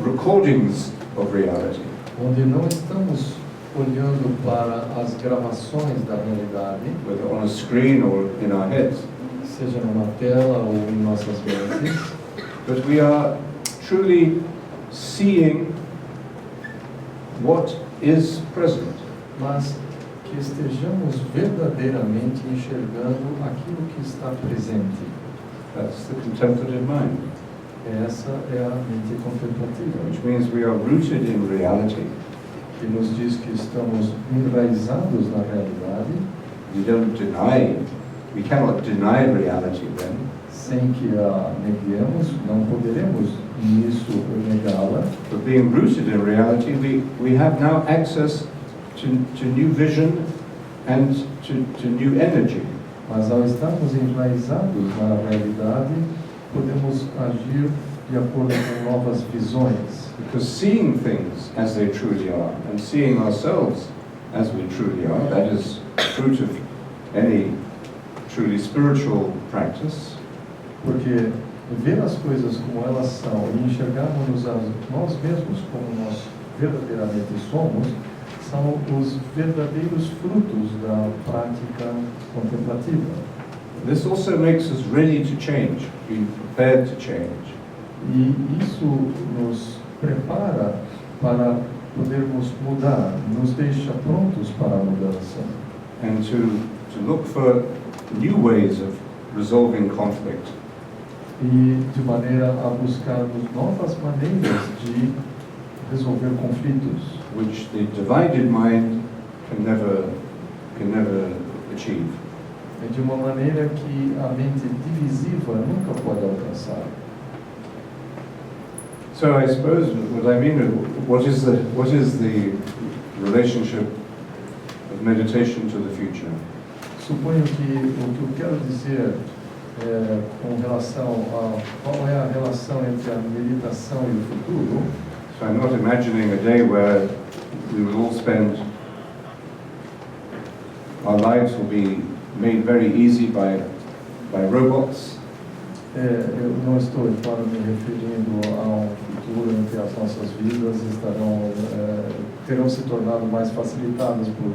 recordings of reality, onde não estamos olhando para as gravações da realidade, whether on a screen or in our heads, seja numa tela ou em nossas mentes, but we are truly seeing what is present. mas que estejamos verdadeiramente enxergando aquilo que está presente. That's the contemplative mind, Essa é a mente contemplativa, which means we are rooted in reality. que nos diz que estamos enraizados na realidade, We cannot deny reality then, sem que a neguemos, não poderemos nisso negá-la, but being rooted in reality, we have now access to new vision and to new energy. mas ao estarmos enraizados na realidade, podemos agir de acordo com novas visões, Because seeing things as they truly are, and seeing ourselves as we truly are, that is fruit of any truly spiritual practice, porque ver as coisas como elas são e enxergarmos a nós mesmos como nós verdadeiramente somos, são os verdadeiros frutos da prática contemplativa. this also makes us ready to change, be prepared to change. E isso nos prepara para podermos mudar, nos deixa prontos para a mudança. And to look for new ways of resolving conflict. E de maneira a buscarmos novas maneiras de resolver conflitos, Which the divided mind can never achieve. de uma maneira que a mente divisiva nunca pode alcançar. So I suppose what I mean, what is the relationship of meditation to the future? Suponho que o que eu quero dizer com relação a qual é a relação entre a meditação e o futuro, So I'm not imagining a day where we will all spend, our lives will be made very easy by robots. eu não estou, claro, me referindo a um futuro em que as nossas vidas terão se tornado mais facilitadas por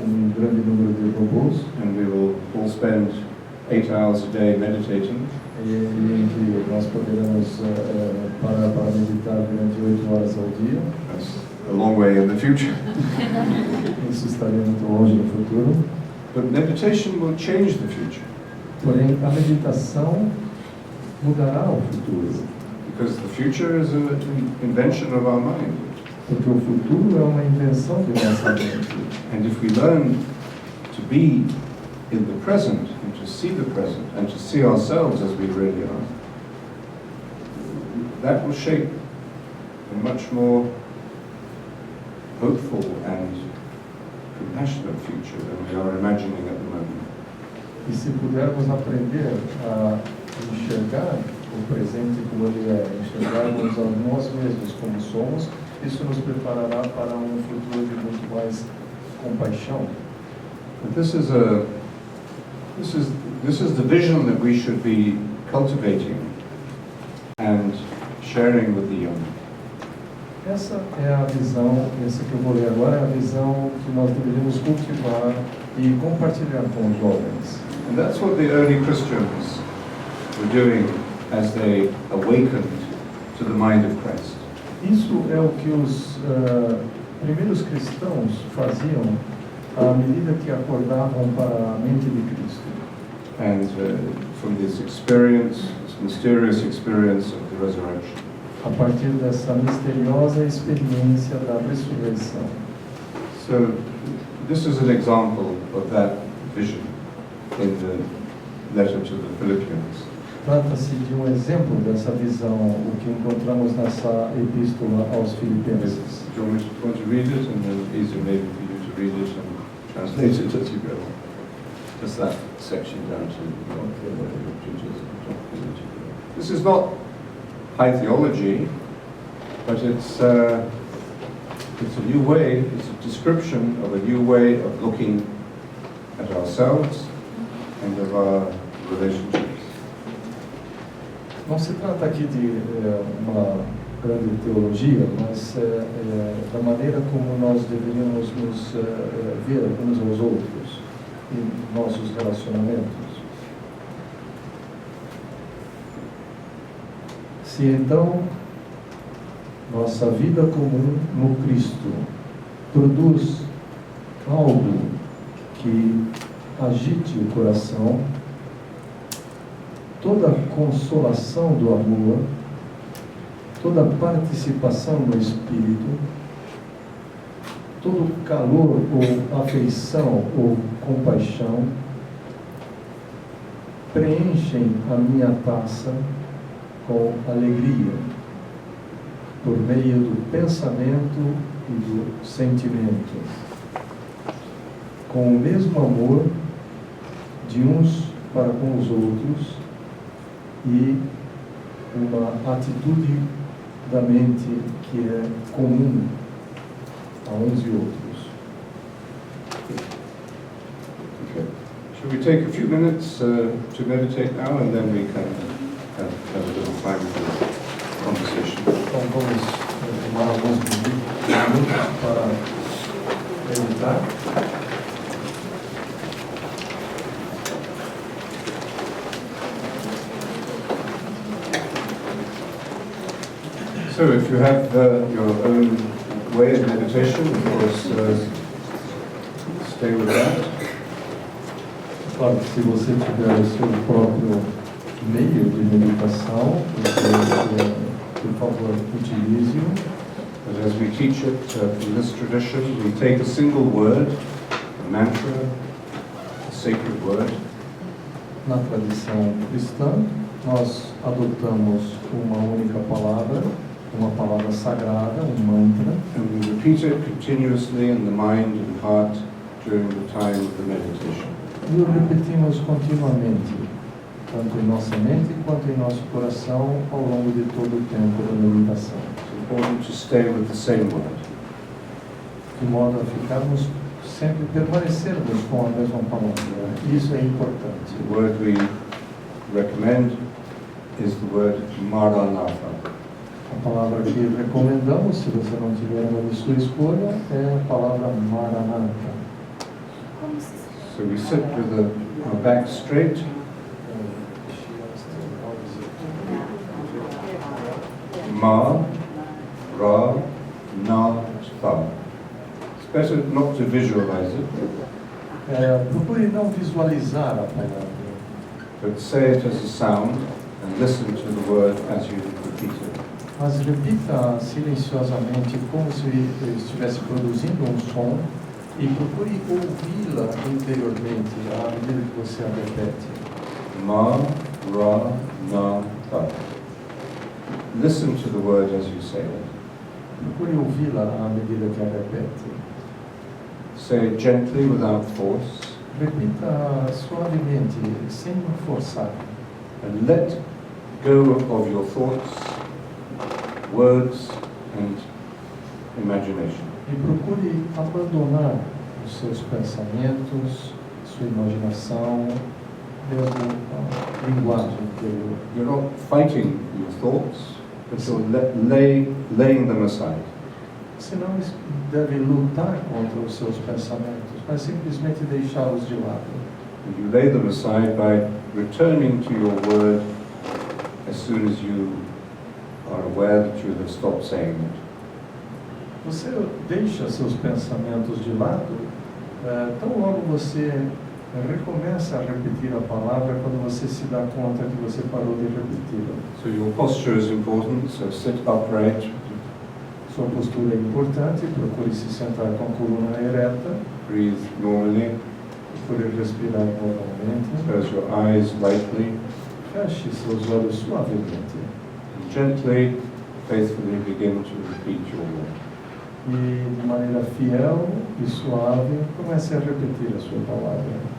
um grande número de robôs, And we will all spend 8 hours a day meditating. e em que nós poderemos parar para meditar durante 8 horas ao dia. That's a long way in the future. Isso estaria muito longe no futuro. But meditation will change the future, Porém, a meditação mudará o futuro, because the future is an invention of our mind. porque o futuro é uma invenção de nossa mente. And if we learn to be in the present, and to see the present, and to see ourselves as we really are, that will shape a much more hopeful and compassionate future than we are imagining at the moment. E se pudermos aprender a enxergar o presente como ele é, enxergarmos a nós mesmos como somos, isso nos preparará para um futuro de muito mais compaixão. But this is the vision that we should be cultivating and sharing with the young. Essa é a visão, essa que eu vou ler agora, é a visão que nós deveríamos cultivar e compartilhar com os jovens. And that's what the early Christians were doing as they awakened to the mind of Christ. Isso é o que os primeiros cristãos faziam à medida que acordavam para a mente de Cristo. And from this experience, this mysterious experience of the resurrection. A partir dessa misteriosa experiência da ressurreição. So this is an example of that vision in the letter to the Philippians. Trata-se de um exemplo dessa visão, o que encontramos nessa epístola aos Filipenses. Do you want to read it, and then easier maybe for you to read it and translate it as you go? Just that section down to this is not high theology, but it's a new way, it's a description of a new way of looking at ourselves and of our relationships. Não se trata aqui de uma grande teologia, mas da maneira como nós deveríamos nos ver uns aos outros em nossos relacionamentos. Se então nossa vida comum no Cristo produz algo que agite o coração, toda consolação do amor, toda participação no Espírito, todo calor ou afeição ou compaixão preenchem a minha taça com alegria, por meio do pensamento e do sentimento, com o mesmo amor de uns para com os outros e uma atitude da mente que é comum a uns e outros. Okay. Should we take a few minutes to meditate now, and then we can have a little time for conversation? Então vamos tomar alguns minutos para meditar. So if you have your own way of meditation, of course, stay with that. Claro que se você tiver o seu próprio meio de meditação, você, por favor, utilize-o. But as we teach it in this tradition, we take a single word, a mantra, a sacred word. Na tradição cristã, nós adotamos uma única palavra, uma palavra sagrada, mantra. And we repeat it continuously in the mind and heart during the time of the meditation. E o repetimos continuamente, tanto em nossa mente quanto em nosso coração, ao longo de todo o tempo da meditação. It's important to stay with the same word. De modo a ficarmos sempre, permanecermos com a mesma palavra. Isso é importante. The word we recommend is the word Maranatha. A palavra que recomendamos, se você não tiver uma de sua escolha, é a palavra Maranatha. So we sit with our back straight. Ma, Ra, Na, Tha. It's better not to visualize it, Procure não visualizar a palavra, but say it as a sound and listen to the word as you repeat it. mas repita silenciosamente como se estivesse produzindo um som e procure ouvi-la interiormente à medida que você a repete. Ma, Ra, Na, Tha. Listen to the word as you say it. Procure ouvi-la à medida que a repete. Say it gently without force, Repita suavemente, sem forçar. and let go of your thoughts, words, and imagination. E procure abandonar os seus pensamentos, sua imaginação, mesmo a linguagem interior. You're not fighting your thoughts, but you're laying them aside. Você não deve lutar contra os seus pensamentos, mas simplesmente deixá-los de lado. And you lay them aside by returning to your word as soon as you are aware that you have stopped saying it. Você deixa seus pensamentos de lado, tão logo você recomeça a repetir a palavra quando você se dá conta que você parou de repeti-la. So your posture is important, so sit upright, Sua postura é importante, procure se sentar com a coluna ereta, breathe normally, procure respirar normalmente, close your eyes lightly, feche seus olhos suavemente and gently, faithfully begin to repeat your word. e, de maneira fiel e suave, comece a repetir a sua palavra.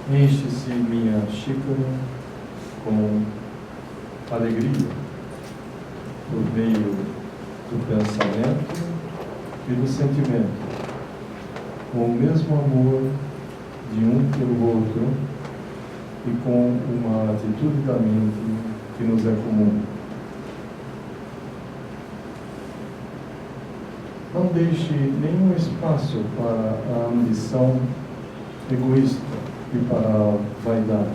Enche-se minha xícara com alegria por meio do pensamento e do sentimento, com o mesmo amor de um pelo outro e com uma atitude da mente que nos é comum. Não deixe nenhum espaço para a ambição egoísta e para a vaidade,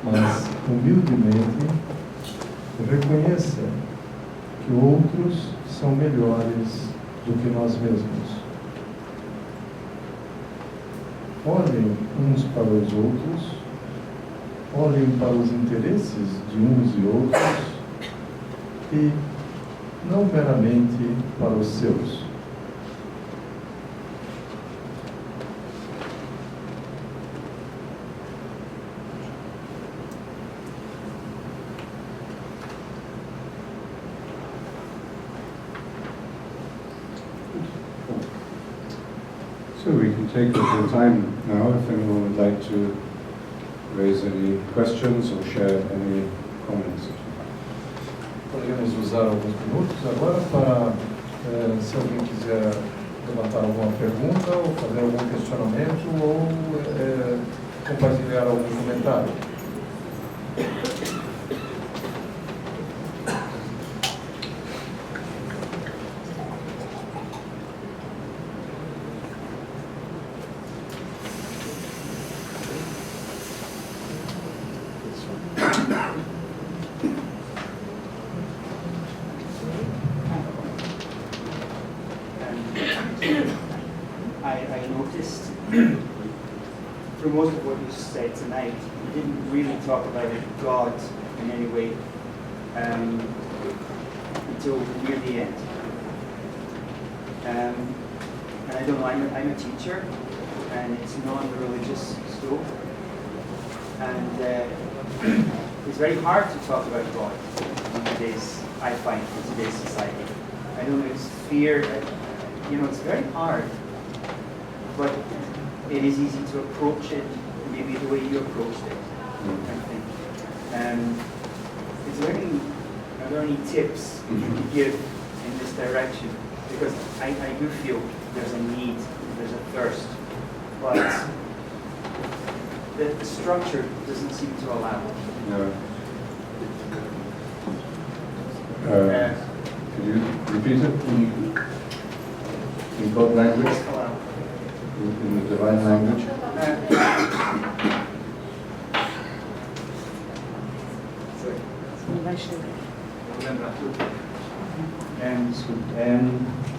mas humildemente reconheça que outros são melhores do que nós mesmos. Olhem uns para os outros, olhem para os interesses de uns e outros e não meramente para os seus. So we can take a little time now if anyone would like to raise any questions or share any comments. Podemos usar alguns minutos agora para, se alguém quiser levantar alguma pergunta ou fazer algum questionamento ou compartilhar algum comentário. I noticed through most of what you said tonight, you didn't really talk about God in any way until near the end. And I don't know, I'm a teacher, and it's a non-religious school, and it's very hard to talk about God in today's, I find, in today's society. I don't know, it's fear, it's very hard, but it is easy to approach it, maybe the way you approached it, I think. Are there any tips you could give in this direction? Because I do feel there's a need, there's a thirst, but the structure doesn't seem to allow it. No. Could you repeat it in God language? In the divine language?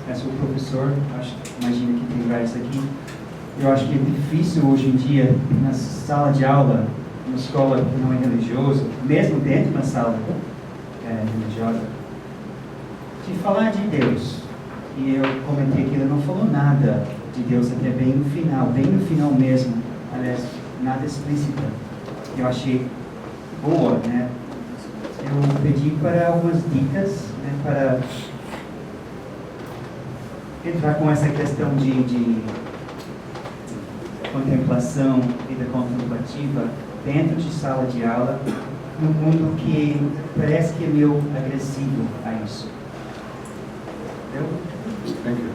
Eu sou professor, imagino que tem vários aqui. Eu acho que é difícil hoje em dia, na sala de aula, numa escola que não é religiosa, mesmo dentro de uma sala religiosa, de falar de Deus. E eu comentei que ele não falou nada de Deus até bem no final mesmo, aliás, nada explícita. Eu achei boa, né? Eu pedi para algumas dicas, né, para entrar com essa questão de contemplação, vida contemplativa, dentro de sala de aula, num mundo que parece que é meio agressivo a isso. Entendeu? Thank you.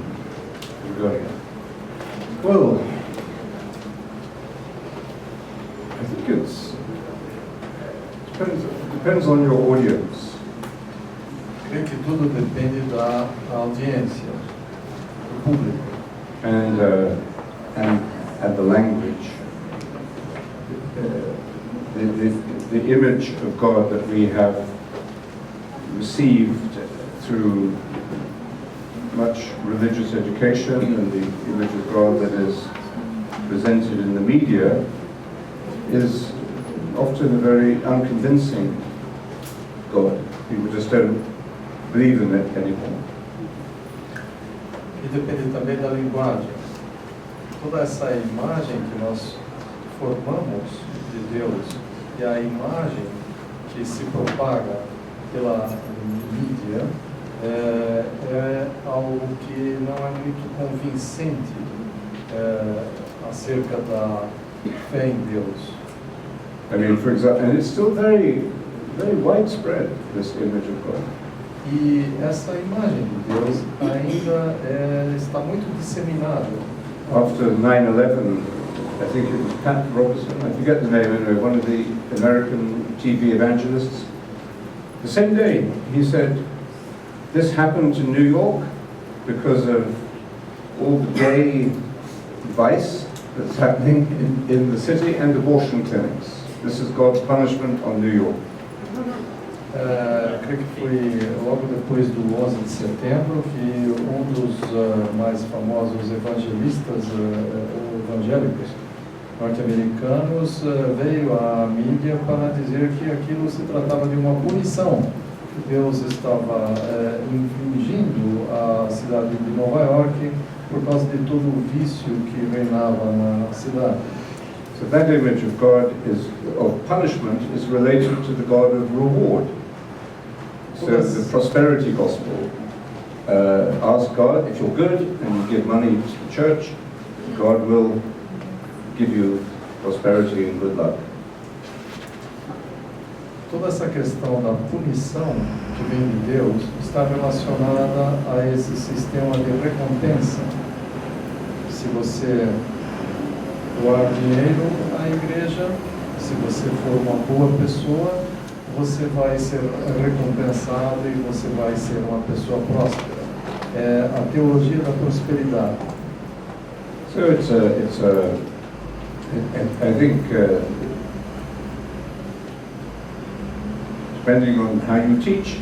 Well, I think it depends on your audience. Creio que tudo depende da audiência, do público. And the language. The image of God that we have received through much religious education and the image of God that is presented in the media is often a very unconvincing God. People just don't believe in it anymore. E depende também da linguagem. Toda essa imagem que nós formamos de Deus e a imagem que se propaga pela mídia é algo que não é muito convincente acerca da fé em Deus. I mean, for example, and it's still very, very widespread, this image of God. E essa imagem de Deus ainda está muito disseminada. After 9/11, I think it was Pat Robertson, I forget the name anyway, one of the American TV evangelists. The same day, he said, this happened to New York because of all the gay vice that's happening in the city and abortion clinics. This is God's punishment on New York. Creio que foi logo depois do 11 de setembro que dos mais famosos evangelistas evangélicos norte-americanos veio à mídia para dizer que aquilo se tratava de uma punição que Deus estava infligindo à cidade de Nova York por causa de todo o vício que reinava na cidade. So that image of God of punishment is related to the God of reward. So the prosperity gospel, ask God, if you're good and you give money to the church, God will give you prosperity and good luck. Toda essa questão da punição que vem de Deus está relacionada a esse sistema de recompensa. Se você doar dinheiro à igreja, se você for uma boa pessoa, você vai ser recompensado e você vai ser uma pessoa próspera. É a teologia da prosperidade. So I think depending on how you teach,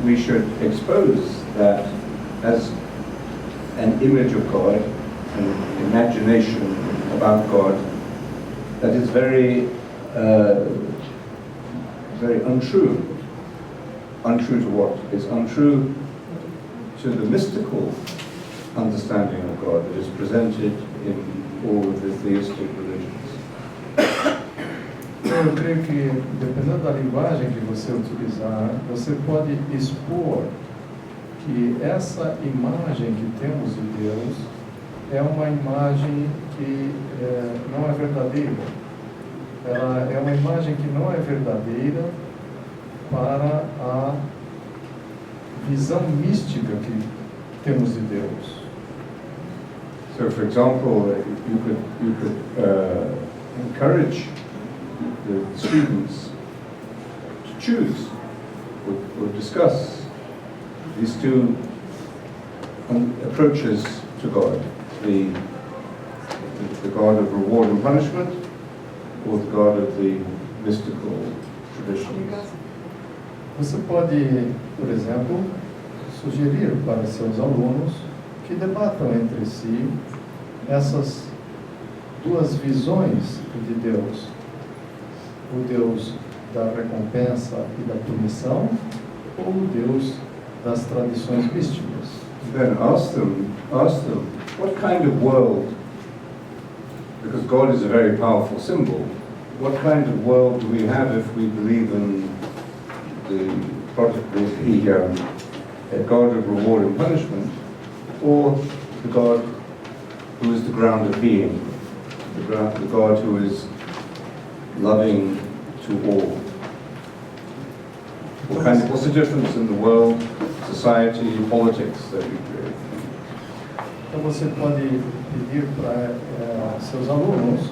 we should expose that as an image of God, an imagination about God that is very untrue. Untrue to what? It's untrue to the mystical understanding of God that is presented in all of the theistic religions. Eu creio que, dependendo da linguagem que você utilizar, você pode expor que essa imagem que temos de Deus é uma imagem que não é verdadeira. Ela é uma imagem que não é verdadeira para a visão mística que temos de Deus. So, for example, you could encourage the students to choose or discuss these two approaches to God: the God of reward and punishment, or the God of the mystical traditions. Você pode, por exemplo, sugerir para seus alunos que debatam entre si essas duas visões de Deus: o Deus da recompensa e da punição, ou o Deus das tradições místicas. Then ask them, what kind of world, because God is a very powerful symbol, what kind of world do we have if we believe in the God of reward and punishment, or the God who is the ground of being, the God who is loving to all? What's the difference in the world, society, politics that we create? Então você pode pedir para seus alunos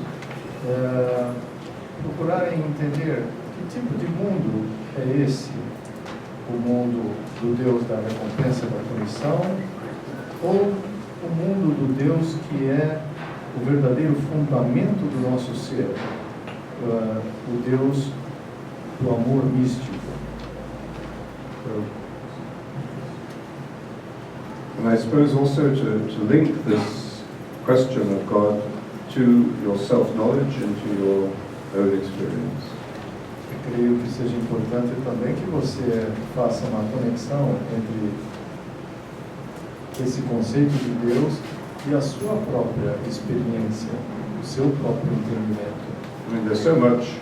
procurarem entender que tipo de mundo é esse, o mundo do Deus da recompensa e da punição, ou o mundo do Deus que é o verdadeiro fundamento do nosso ser, o Deus do amor místico. And I suppose also to link this question of God to your self-knowledge and to your own experience. Eu creio que seja importante também que você faça uma conexão entre esse conceito de Deus e a sua própria experiência, o seu próprio entendimento. I mean, there's so much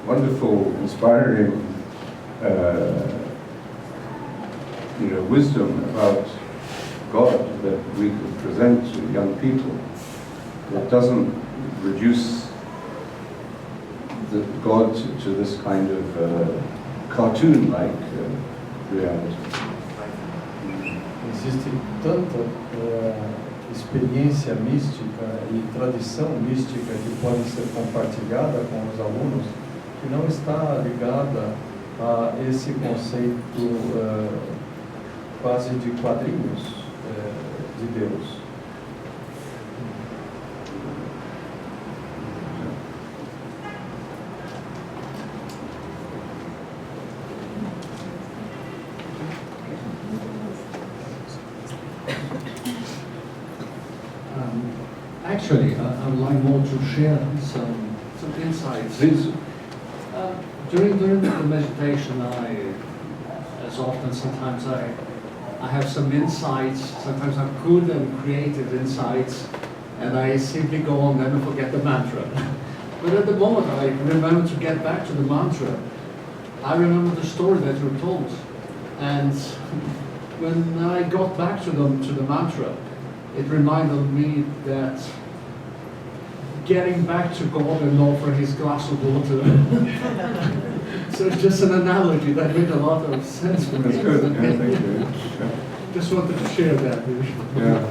wonderful, inspiring, wisdom about God that we could present to young people. It doesn't reduce God to this kind of cartoon-like reality. Existe tanta experiência mística e tradição mística que podem ser compartilhada com os alunos que não está ligada a esse conceito quase de quadrinhos de Deus. Actually, I would like more to share some insights. Please. During the meditation, sometimes I have some insights. Sometimes I have good and creative insights, and I simply go on then and forget the mantra. But at the moment I remember to get back to the mantra, I remember the story that you told, and when I got back to the mantra, it reminded me that getting back to God and offering His glass of water. So it's just an analogy that made a lot of sense for me. That's good. Yeah, thank you. Yeah. Just wanted to share that. Yeah.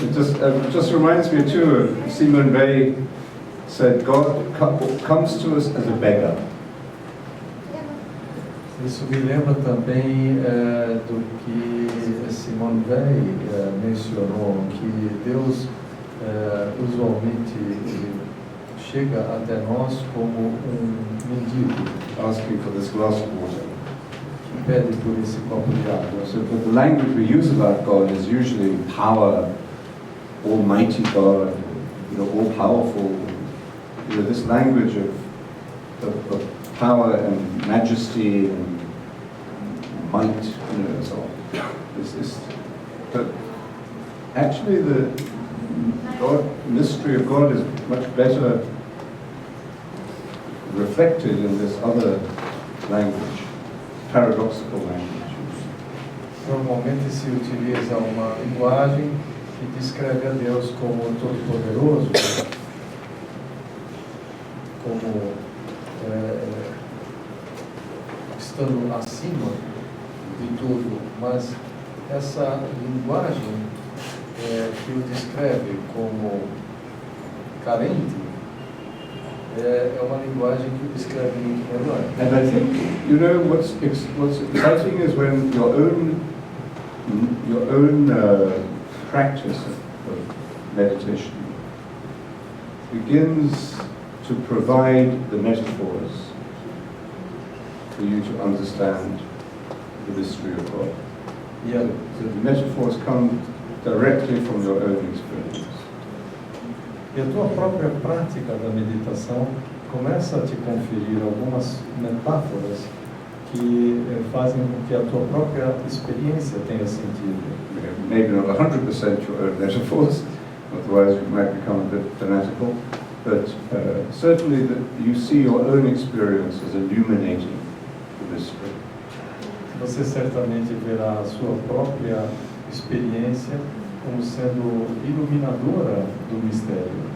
It just reminds me too of Simon Weil said, God comes to us as a beggar. Isso me lembra também do que Simone Weil mencionou, que Deus usualmente chega até nós como mendigo, Asking for this glass of water. que pede por esse copo de água. So the language we use about God is usually power, almighty God, all powerful. This language of power and majesty and might, so but actually the mystery of God is much better reflected in this other language, paradoxical language. Normalmente se utiliza uma linguagem que descreve a Deus como todo-poderoso, como estando acima de tudo, mas essa linguagem que o descreve como carente é uma linguagem que o descreve muito melhor. And I think, what's exciting is when your own practice of meditation begins to provide the metaphors for you to understand the mystery of God. Yeah. So the metaphors come directly from your own experience. E a tua própria prática da meditação começa a te conferir algumas metáforas que fazem com que a tua própria experiência tenha sentido. Maybe not 100% your own metaphors, otherwise you might become a bit fanatical, but certainly that you see your own experience as illuminating the mystery. Você certamente verá a sua própria experiência como sendo iluminadora do mistério.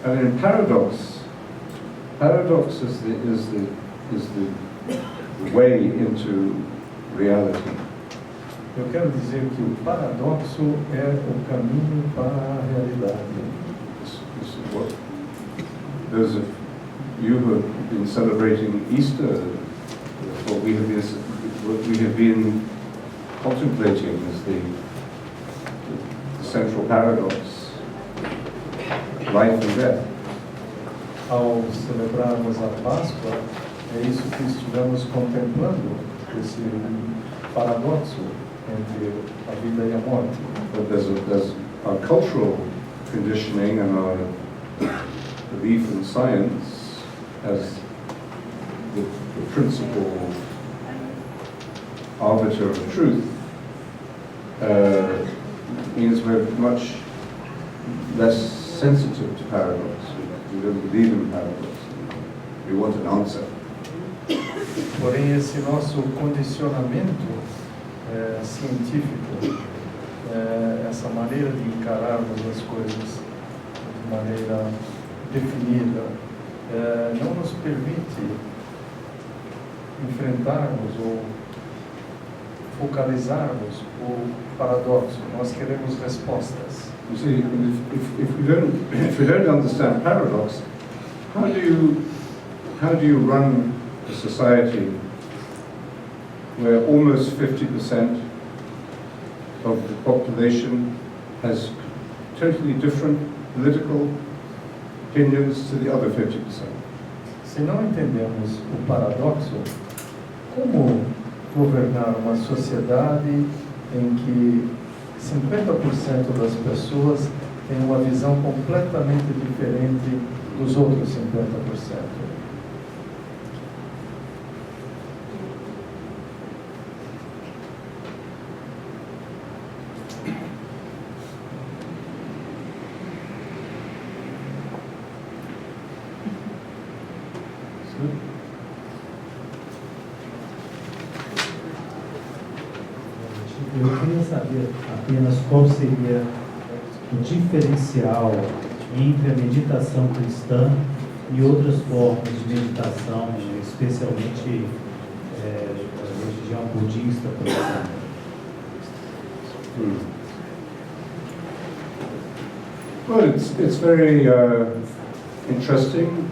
And in paradox is the way into reality. Eu quero dizer que o paradoxo é o caminho para a realidade. This is what those of you who have been celebrating Easter, what we have been contemplating as the central paradox, life and death. Ao celebrarmos a Páscoa, é isso que estivemos contemplando, esse paradoxo entre a vida e a morte. But there's our cultural conditioning and our belief in science as the principal arbiter of truth means we're much less sensitive to paradox. We don't believe in paradox. We want an answer. Porém, esse nosso condicionamento científico, essa maneira de encararmos as coisas de maneira definida, não nos permite enfrentarmos ou focalizarmos o paradoxo. Nós queremos respostas. You see, if we don't understand paradox, how do you run a society where almost 50% of the population has totally different political opinions to the other 50%? Se não entendemos o paradoxo, como governar uma sociedade em que 50% das pessoas têm uma visão completamente diferente dos outros 50%? Eu queria saber apenas qual seria o diferencial entre a meditação cristã e outras formas de meditação, especialmente a religião budista, por exemplo. Well, it's very interesting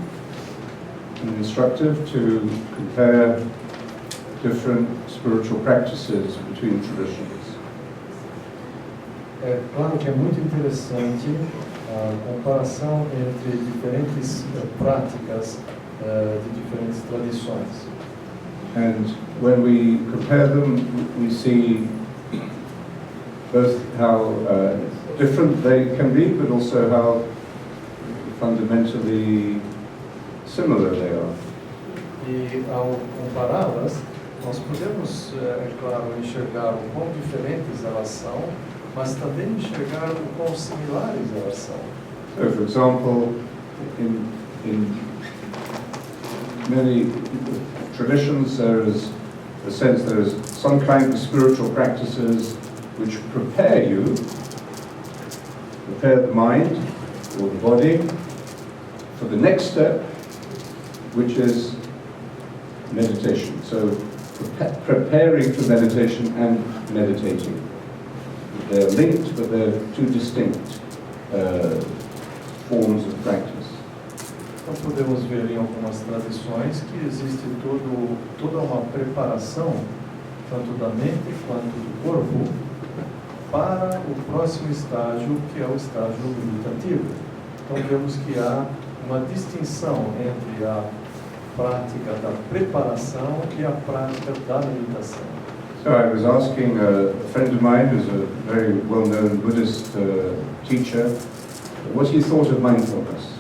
and instructive to compare different spiritual practices between traditions. É claro que é muito interessante a comparação entre diferentes práticas de diferentes tradições. And when we compare them, we see both how different they can be, but also how fundamentally similar they are. E ao compará-las, nós podemos, é claro, enxergar o quão diferentes elas são, mas também enxergar o quão similares elas são. So, for example, in many traditions, there is a sense there is some kind of spiritual practices which prepare the mind or the body for the next step, which is meditation. So, preparing for meditation and meditating. They're linked, but they're two distinct forms of practice. Então podemos ver em algumas tradições que existe toda uma preparação, tanto da mente quanto do corpo, para o próximo estágio, que é o estágio meditativo. Então vemos que há uma distinção entre a prática da preparação e a prática da meditação. So I was asking a friend of mine, who's a very well-known Buddhist teacher, what he thought of mindfulness.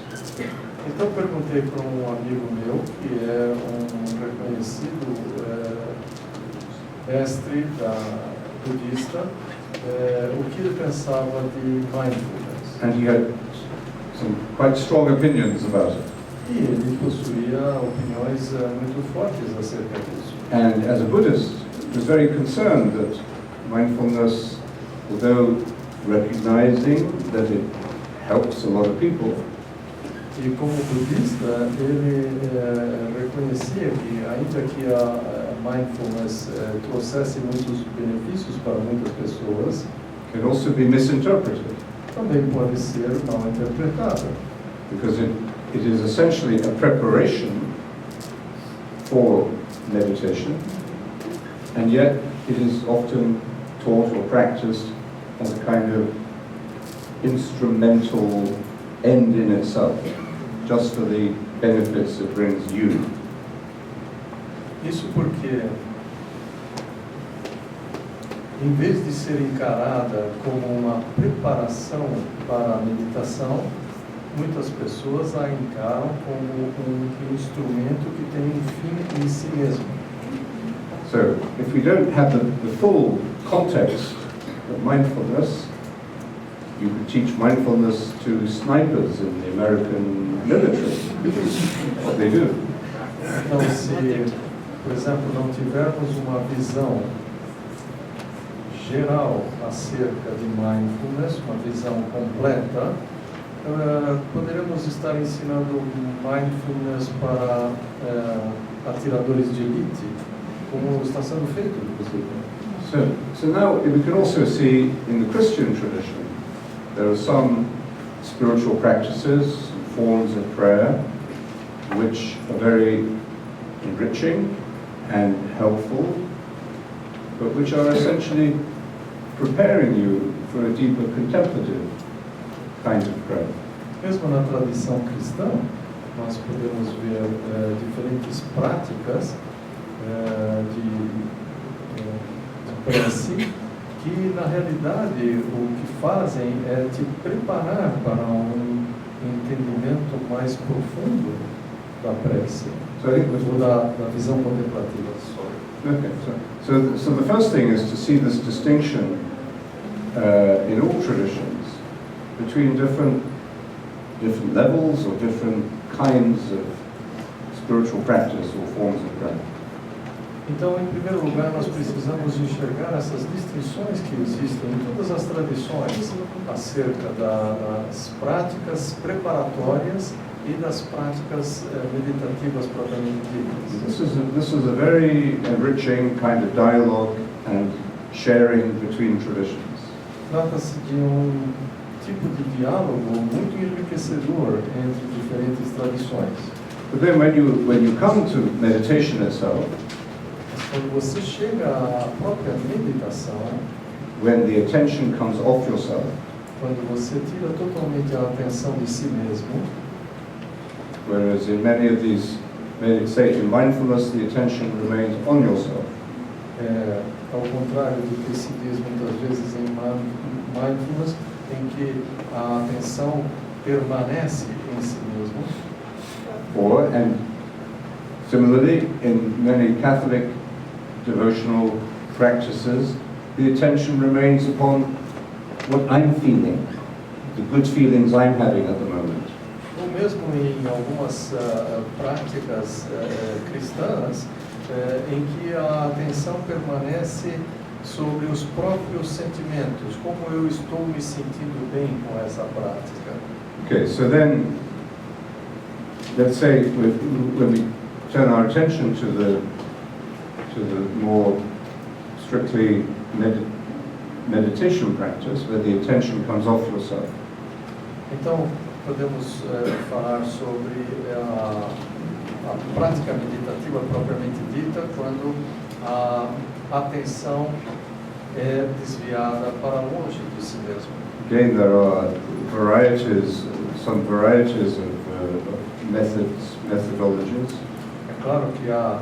Então perguntei para um amigo meu, que é reconhecido mestre budista, o que ele pensava de mindfulness. And he had some quite strong opinions about it. E ele possuía opiniões muito fortes acerca disso. And as a Buddhist, he was very concerned that mindfulness, although recognizing that it helps a lot of people, e como budista, ele reconhecia que, ainda que a mindfulness trouxesse muitos benefícios para muitas pessoas, can also be misinterpreted. Também pode ser mal interpretada. Because it is essentially a preparation for meditation, and yet it is often taught or practiced as a kind of instrumental end in itself, just for the benefits it brings you. Isso porque, em vez de ser encarada como uma preparação para a meditação, muitas pessoas a encaram como um instrumento que tem fim em si mesmo. So, if we don't have the full context of mindfulness, you could teach mindfulness to snipers in the American military. What they do. Então, se, por exemplo, não tivermos uma visão geral acerca de mindfulness, uma visão completa, poderemos estar ensinando mindfulness para atiradores de elite, como está sendo feito, inclusive. So now we can also see in the Christian tradition, there are some spiritual practices, forms of prayer, which are very enriching and helpful, but which are essentially preparing you for a deeper contemplative kind of prayer. Mesmo na tradição cristã, nós podemos ver diferentes práticas de prece, que na realidade o que fazem é te preparar para um entendimento mais profundo da prece, ou da visão contemplativa. Okay, so the first thing is to see this distinction in all traditions between different levels or different kinds of spiritual practice or forms of prayer. Então, em primeiro lugar, nós precisamos enxergar essas distinções que existem em todas as tradições acerca das práticas preparatórias e das práticas meditativas propriamente ditas. This is a very enriching kind of dialogue and sharing between traditions. Trata-se de tipo de diálogo muito enriquecedor entre diferentes tradições. But then when you come to meditation itself, quando você chega à própria meditação, when the attention comes off yourself, quando você tira totalmente a atenção de si mesmo, whereas in many of these, say in mindfulness, the attention remains on yourself. Ao contrário do que se diz muitas vezes em mindfulness, em que a atenção permanece em si mesmo. And similarly, in many Catholic devotional practices, the attention remains upon what I'm feeling, the good feelings I'm having at the moment. Ou mesmo em algumas práticas cristãs, em que a atenção permanece sobre os próprios sentimentos, como eu estou me sentindo bem com essa prática. Okay, so then, let's say when we turn our attention to the more strictly meditation practice, where the attention comes off yourself. Então, podemos falar sobre a prática meditativa propriamente dita, quando a atenção é desviada para longe de si mesmo. Again, there are some varieties of methodologies. É claro que há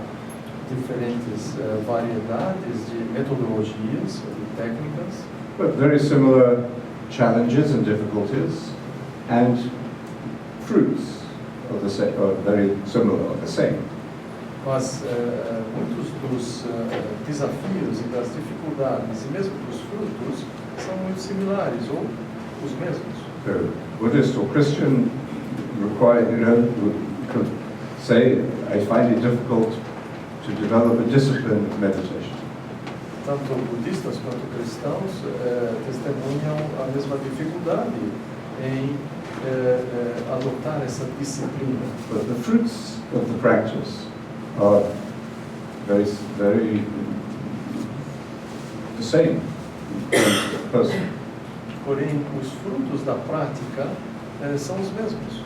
diferentes variedades de metodologias, de técnicas, but very similar challenges and difficulties, and fruits of the same, are very similar, or the same. Mas muitos dos desafios e das dificuldades, e mesmo dos frutos, são muito similares, ou os mesmos. So, Buddhist or Christian could say, I find it difficult to develop a discipline of meditation. Tanto budistas quanto cristãos testemunham a mesma dificuldade em adotar essa disciplina. But the fruits of the practice are very the same person. Porém, os frutos da prática são os mesmos.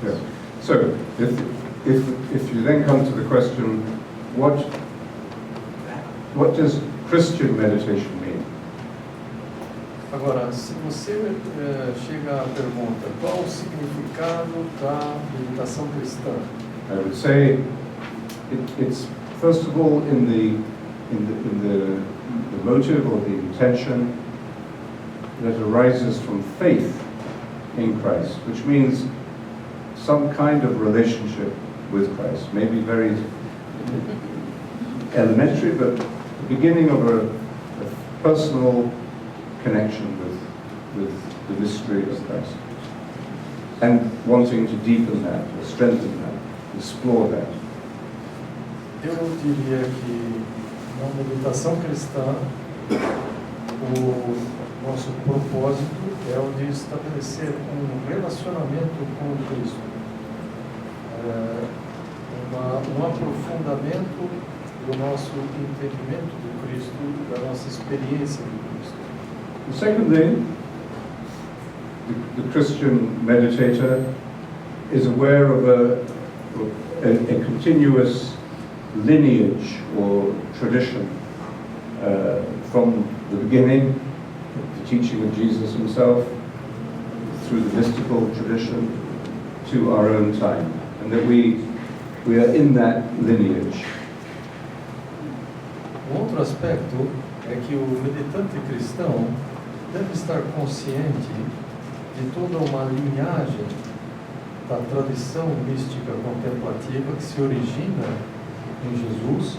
Yes. So, if you then come to the question, what does Christian meditation mean? Agora, se você chega à pergunta, qual o significado da meditação cristã? I would say it's first of all in the motive or the intention that arises from faith in Christ, which means some kind of relationship with Christ, maybe very elementary, but the beginning of a personal connection with the mystery of Christ, and wanting to deepen that, or strengthen that, explore that. Eu diria que Na meditação cristã, o nosso propósito é o de estabelecer um relacionamento com o Cristo, um aprofundamento do nosso entendimento do Cristo, da nossa experiência do Cristo. And secondly, the Christian meditator is aware of a continuous lineage or tradition from the beginning, the teaching of Jesus himself, through the mystical tradition, to our own time, and that we are in that lineage. Outro aspecto é que o meditante cristão deve estar consciente de toda uma linhagem da tradição mística contemplativa que se origina em Jesus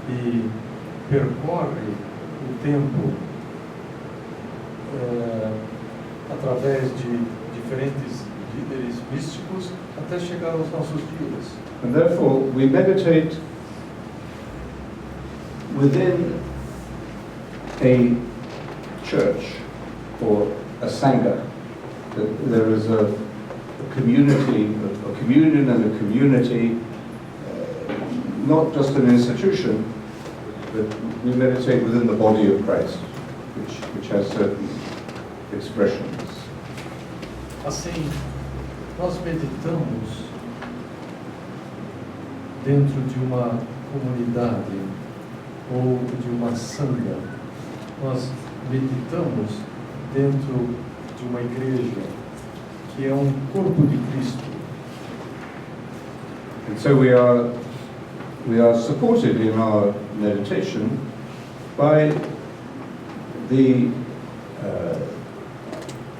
e percorre o tempo através de diferentes líderes místicos até chegar aos nossos dias. And therefore, we meditate within a church or a sangha. There is a community, a communion and a community, not just an institution, but we meditate within the body of Christ, which has certain expressions. Assim, nós meditamos dentro de uma comunidade ou de uma sangha. Nós meditamos dentro de uma igreja que é um corpo de Cristo. And so we are supported in our meditation by the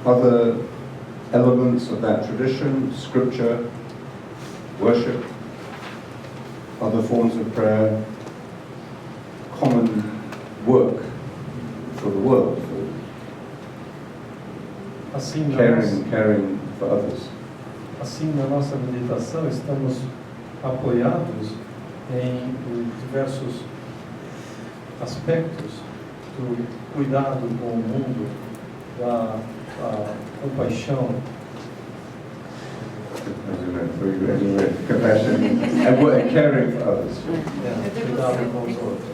other elements of that tradition, scripture, worship, other forms of prayer, common work for the world, Assim, caring for others. Assim, na nossa meditação, estamos apoiados em diversos aspectos do cuidado com o mundo, da compaixão, Compassion and caring for others. cuidado com os outros.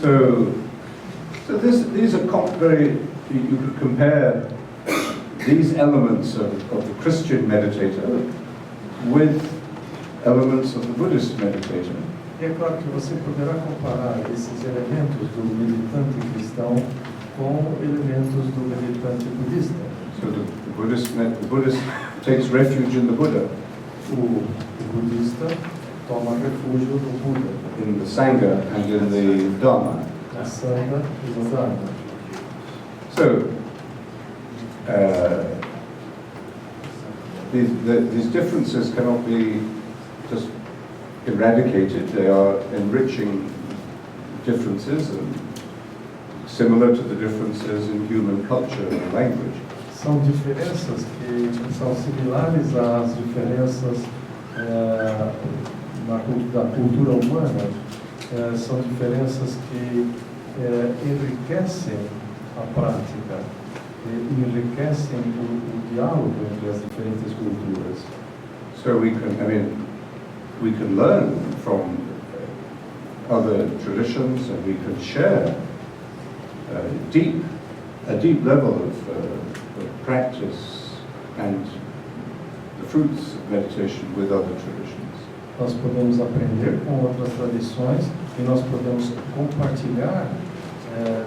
So these are very. You could compare these elements of the Christian meditator with elements of the Buddhist meditator. E é claro que você poderá comparar esses elementos do meditante cristão com elementos do meditante budista. So the Buddhist takes refuge in the Buddha. O budista toma refúgio no Buda, In the Sangha and in the Dharma. na Sangha e no Dharma. So these differences cannot be just eradicated. They are enriching differences and similar to the differences in human culture and language. São diferenças que são similares às diferenças da cultura humana, são diferenças que enriquecem a prática, enriquecem o diálogo entre as diferentes culturas. So we can learn from other traditions, and we can share a deep level of practice and the fruits of meditation with other traditions. Nós podemos aprender com outras tradições e nós podemos compartilhar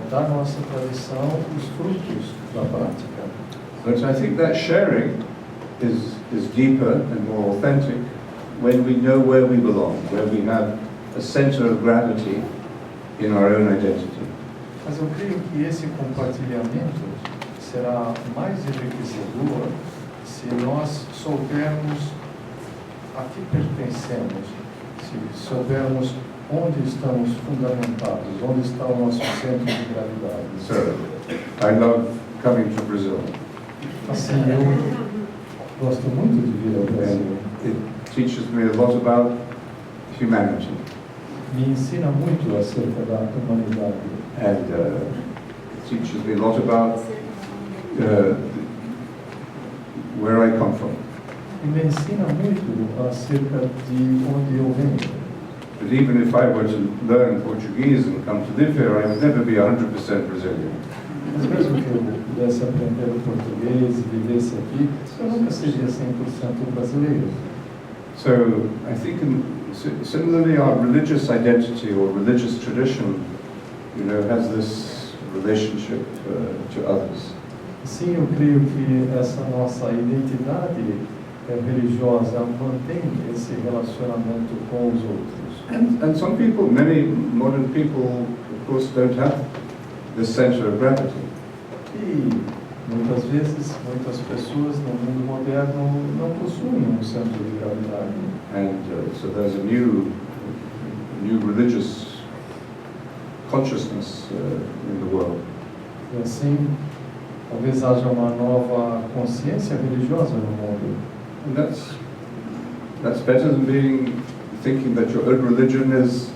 da nossa tradição os frutos da prática. But I think that sharing is deeper and more authentic when we know where we belong, where we have a center of gravity in our own identity. Mas eu creio que esse compartilhamento será mais enriquecedor se nós soubermos a que pertencemos, se soubermos onde estamos fundamentados, onde está o nosso centro de gravidade. So, I love coming to Brazil. Assim, eu gosto muito de vir ao Brasil. And it teaches me a lot about humanity. Me ensina muito acerca da humanidade. And teaches me a lot about where I come from. E me ensina muito acerca de onde eu venho. But even if I were to learn Portuguese and come to live here, I would never be 100% Brazilian. Mas mesmo que eu pudesse aprender o português e vivesse aqui, eu nunca seria 100% brasileiro. So I think similarly our religious identity or religious tradition, has this relationship to others. Sim, eu creio que essa nossa identidade religiosa mantém esse relacionamento com os outros. And some people, many modern people, of course, don't have this center of gravity. E muitas vezes, muitas pessoas no mundo moderno não possuem um centro de gravidade. And so there's a new religious consciousness in the world. E assim, talvez haja uma nova consciência religiosa no mundo. And that's better than thinking that your own religion is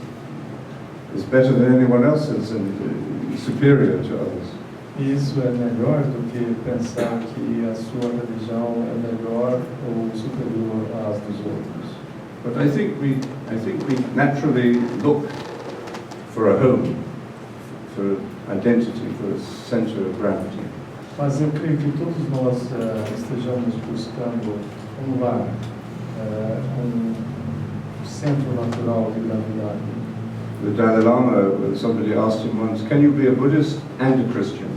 better than anyone else's and superior to others. E isso é melhor do que pensar que a sua religião é melhor ou superior às dos outros. But I think we naturally look for a home, for identity, for a center of gravity. Mas eu creio que todos nós estejamos buscando um lar, um centro natural de gravidade. The Dalai Lama, somebody asked him once, can you be a Buddhist and a Christian?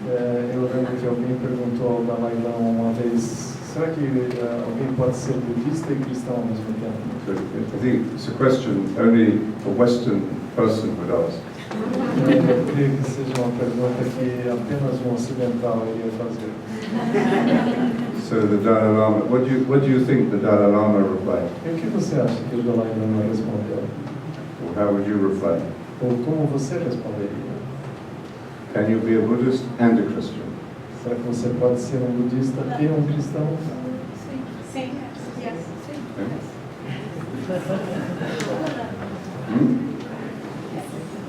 Eu lembro que alguém perguntou ao Dalai Lama uma vez, será que alguém pode ser budista e cristão ao mesmo tempo? So I think it's a question only a Western person would ask. Eu creio que seja uma pergunta que apenas um ocidental iria fazer. So the Dalai Lama, what do you think the Dalai Lama replied? E o que você acha que o Dalai Lama respondeu? Or how would you reply? Ou como você responderia? Can you be a Buddhist and a Christian? Será que você pode ser um budista e um cristão? Sim. Yes. Hmm?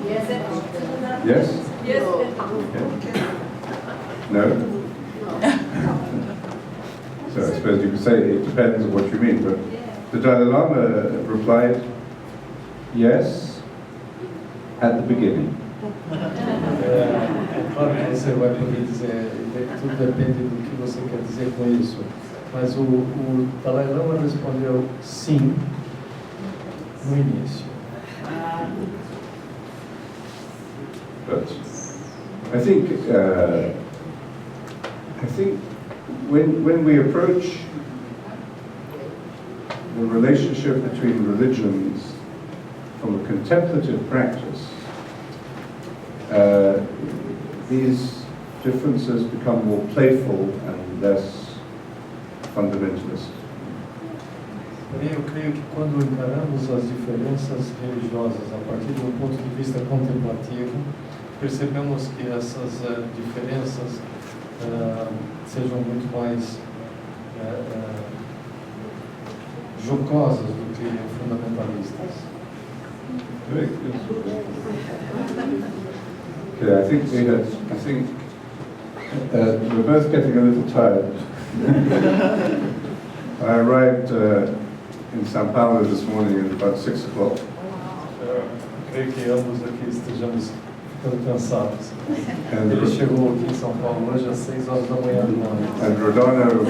Yes. Yes? Yes. Okay. No? So I suppose you could say it depends on what you mean, but the Dalai Lama replied, yes, at the beginning. É claro que você vai poder dizer, tudo depende do que você quer dizer com isso. Mas o Dalai Lama respondeu sim no início. But I think when we approach the relationship between religions from a contemplative practice, these differences become more playful and less fundamentalist. Porém, eu creio que quando encaramos as diferenças religiosas a partir de um ponto de vista contemplativo, percebemos que essas diferenças sejam muito mais jocosas do que fundamentalistas. Okay, I think we're both getting a little tired. I arrived in São Paulo this morning at about 6 o'clock. Creio que ambos aqui estejamos ficando cansados. And Ele chegou aqui em São Paulo hoje às 6 horas da manhã. And Rodano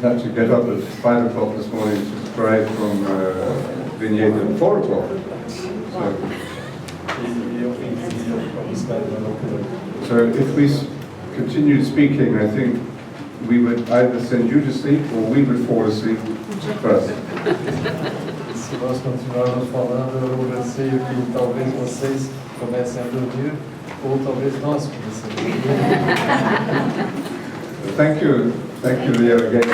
had to get up at 5 o'clock this morning to drive from Vinhedo at 4 o'clock. So if we continued speaking, I think we would either send you to sleep or we would fall asleep first. Se nós continuarmos falando, eu receio que talvez vocês comecem a dormir ou talvez nós comecemos a dormir. Thank you, Leo, again.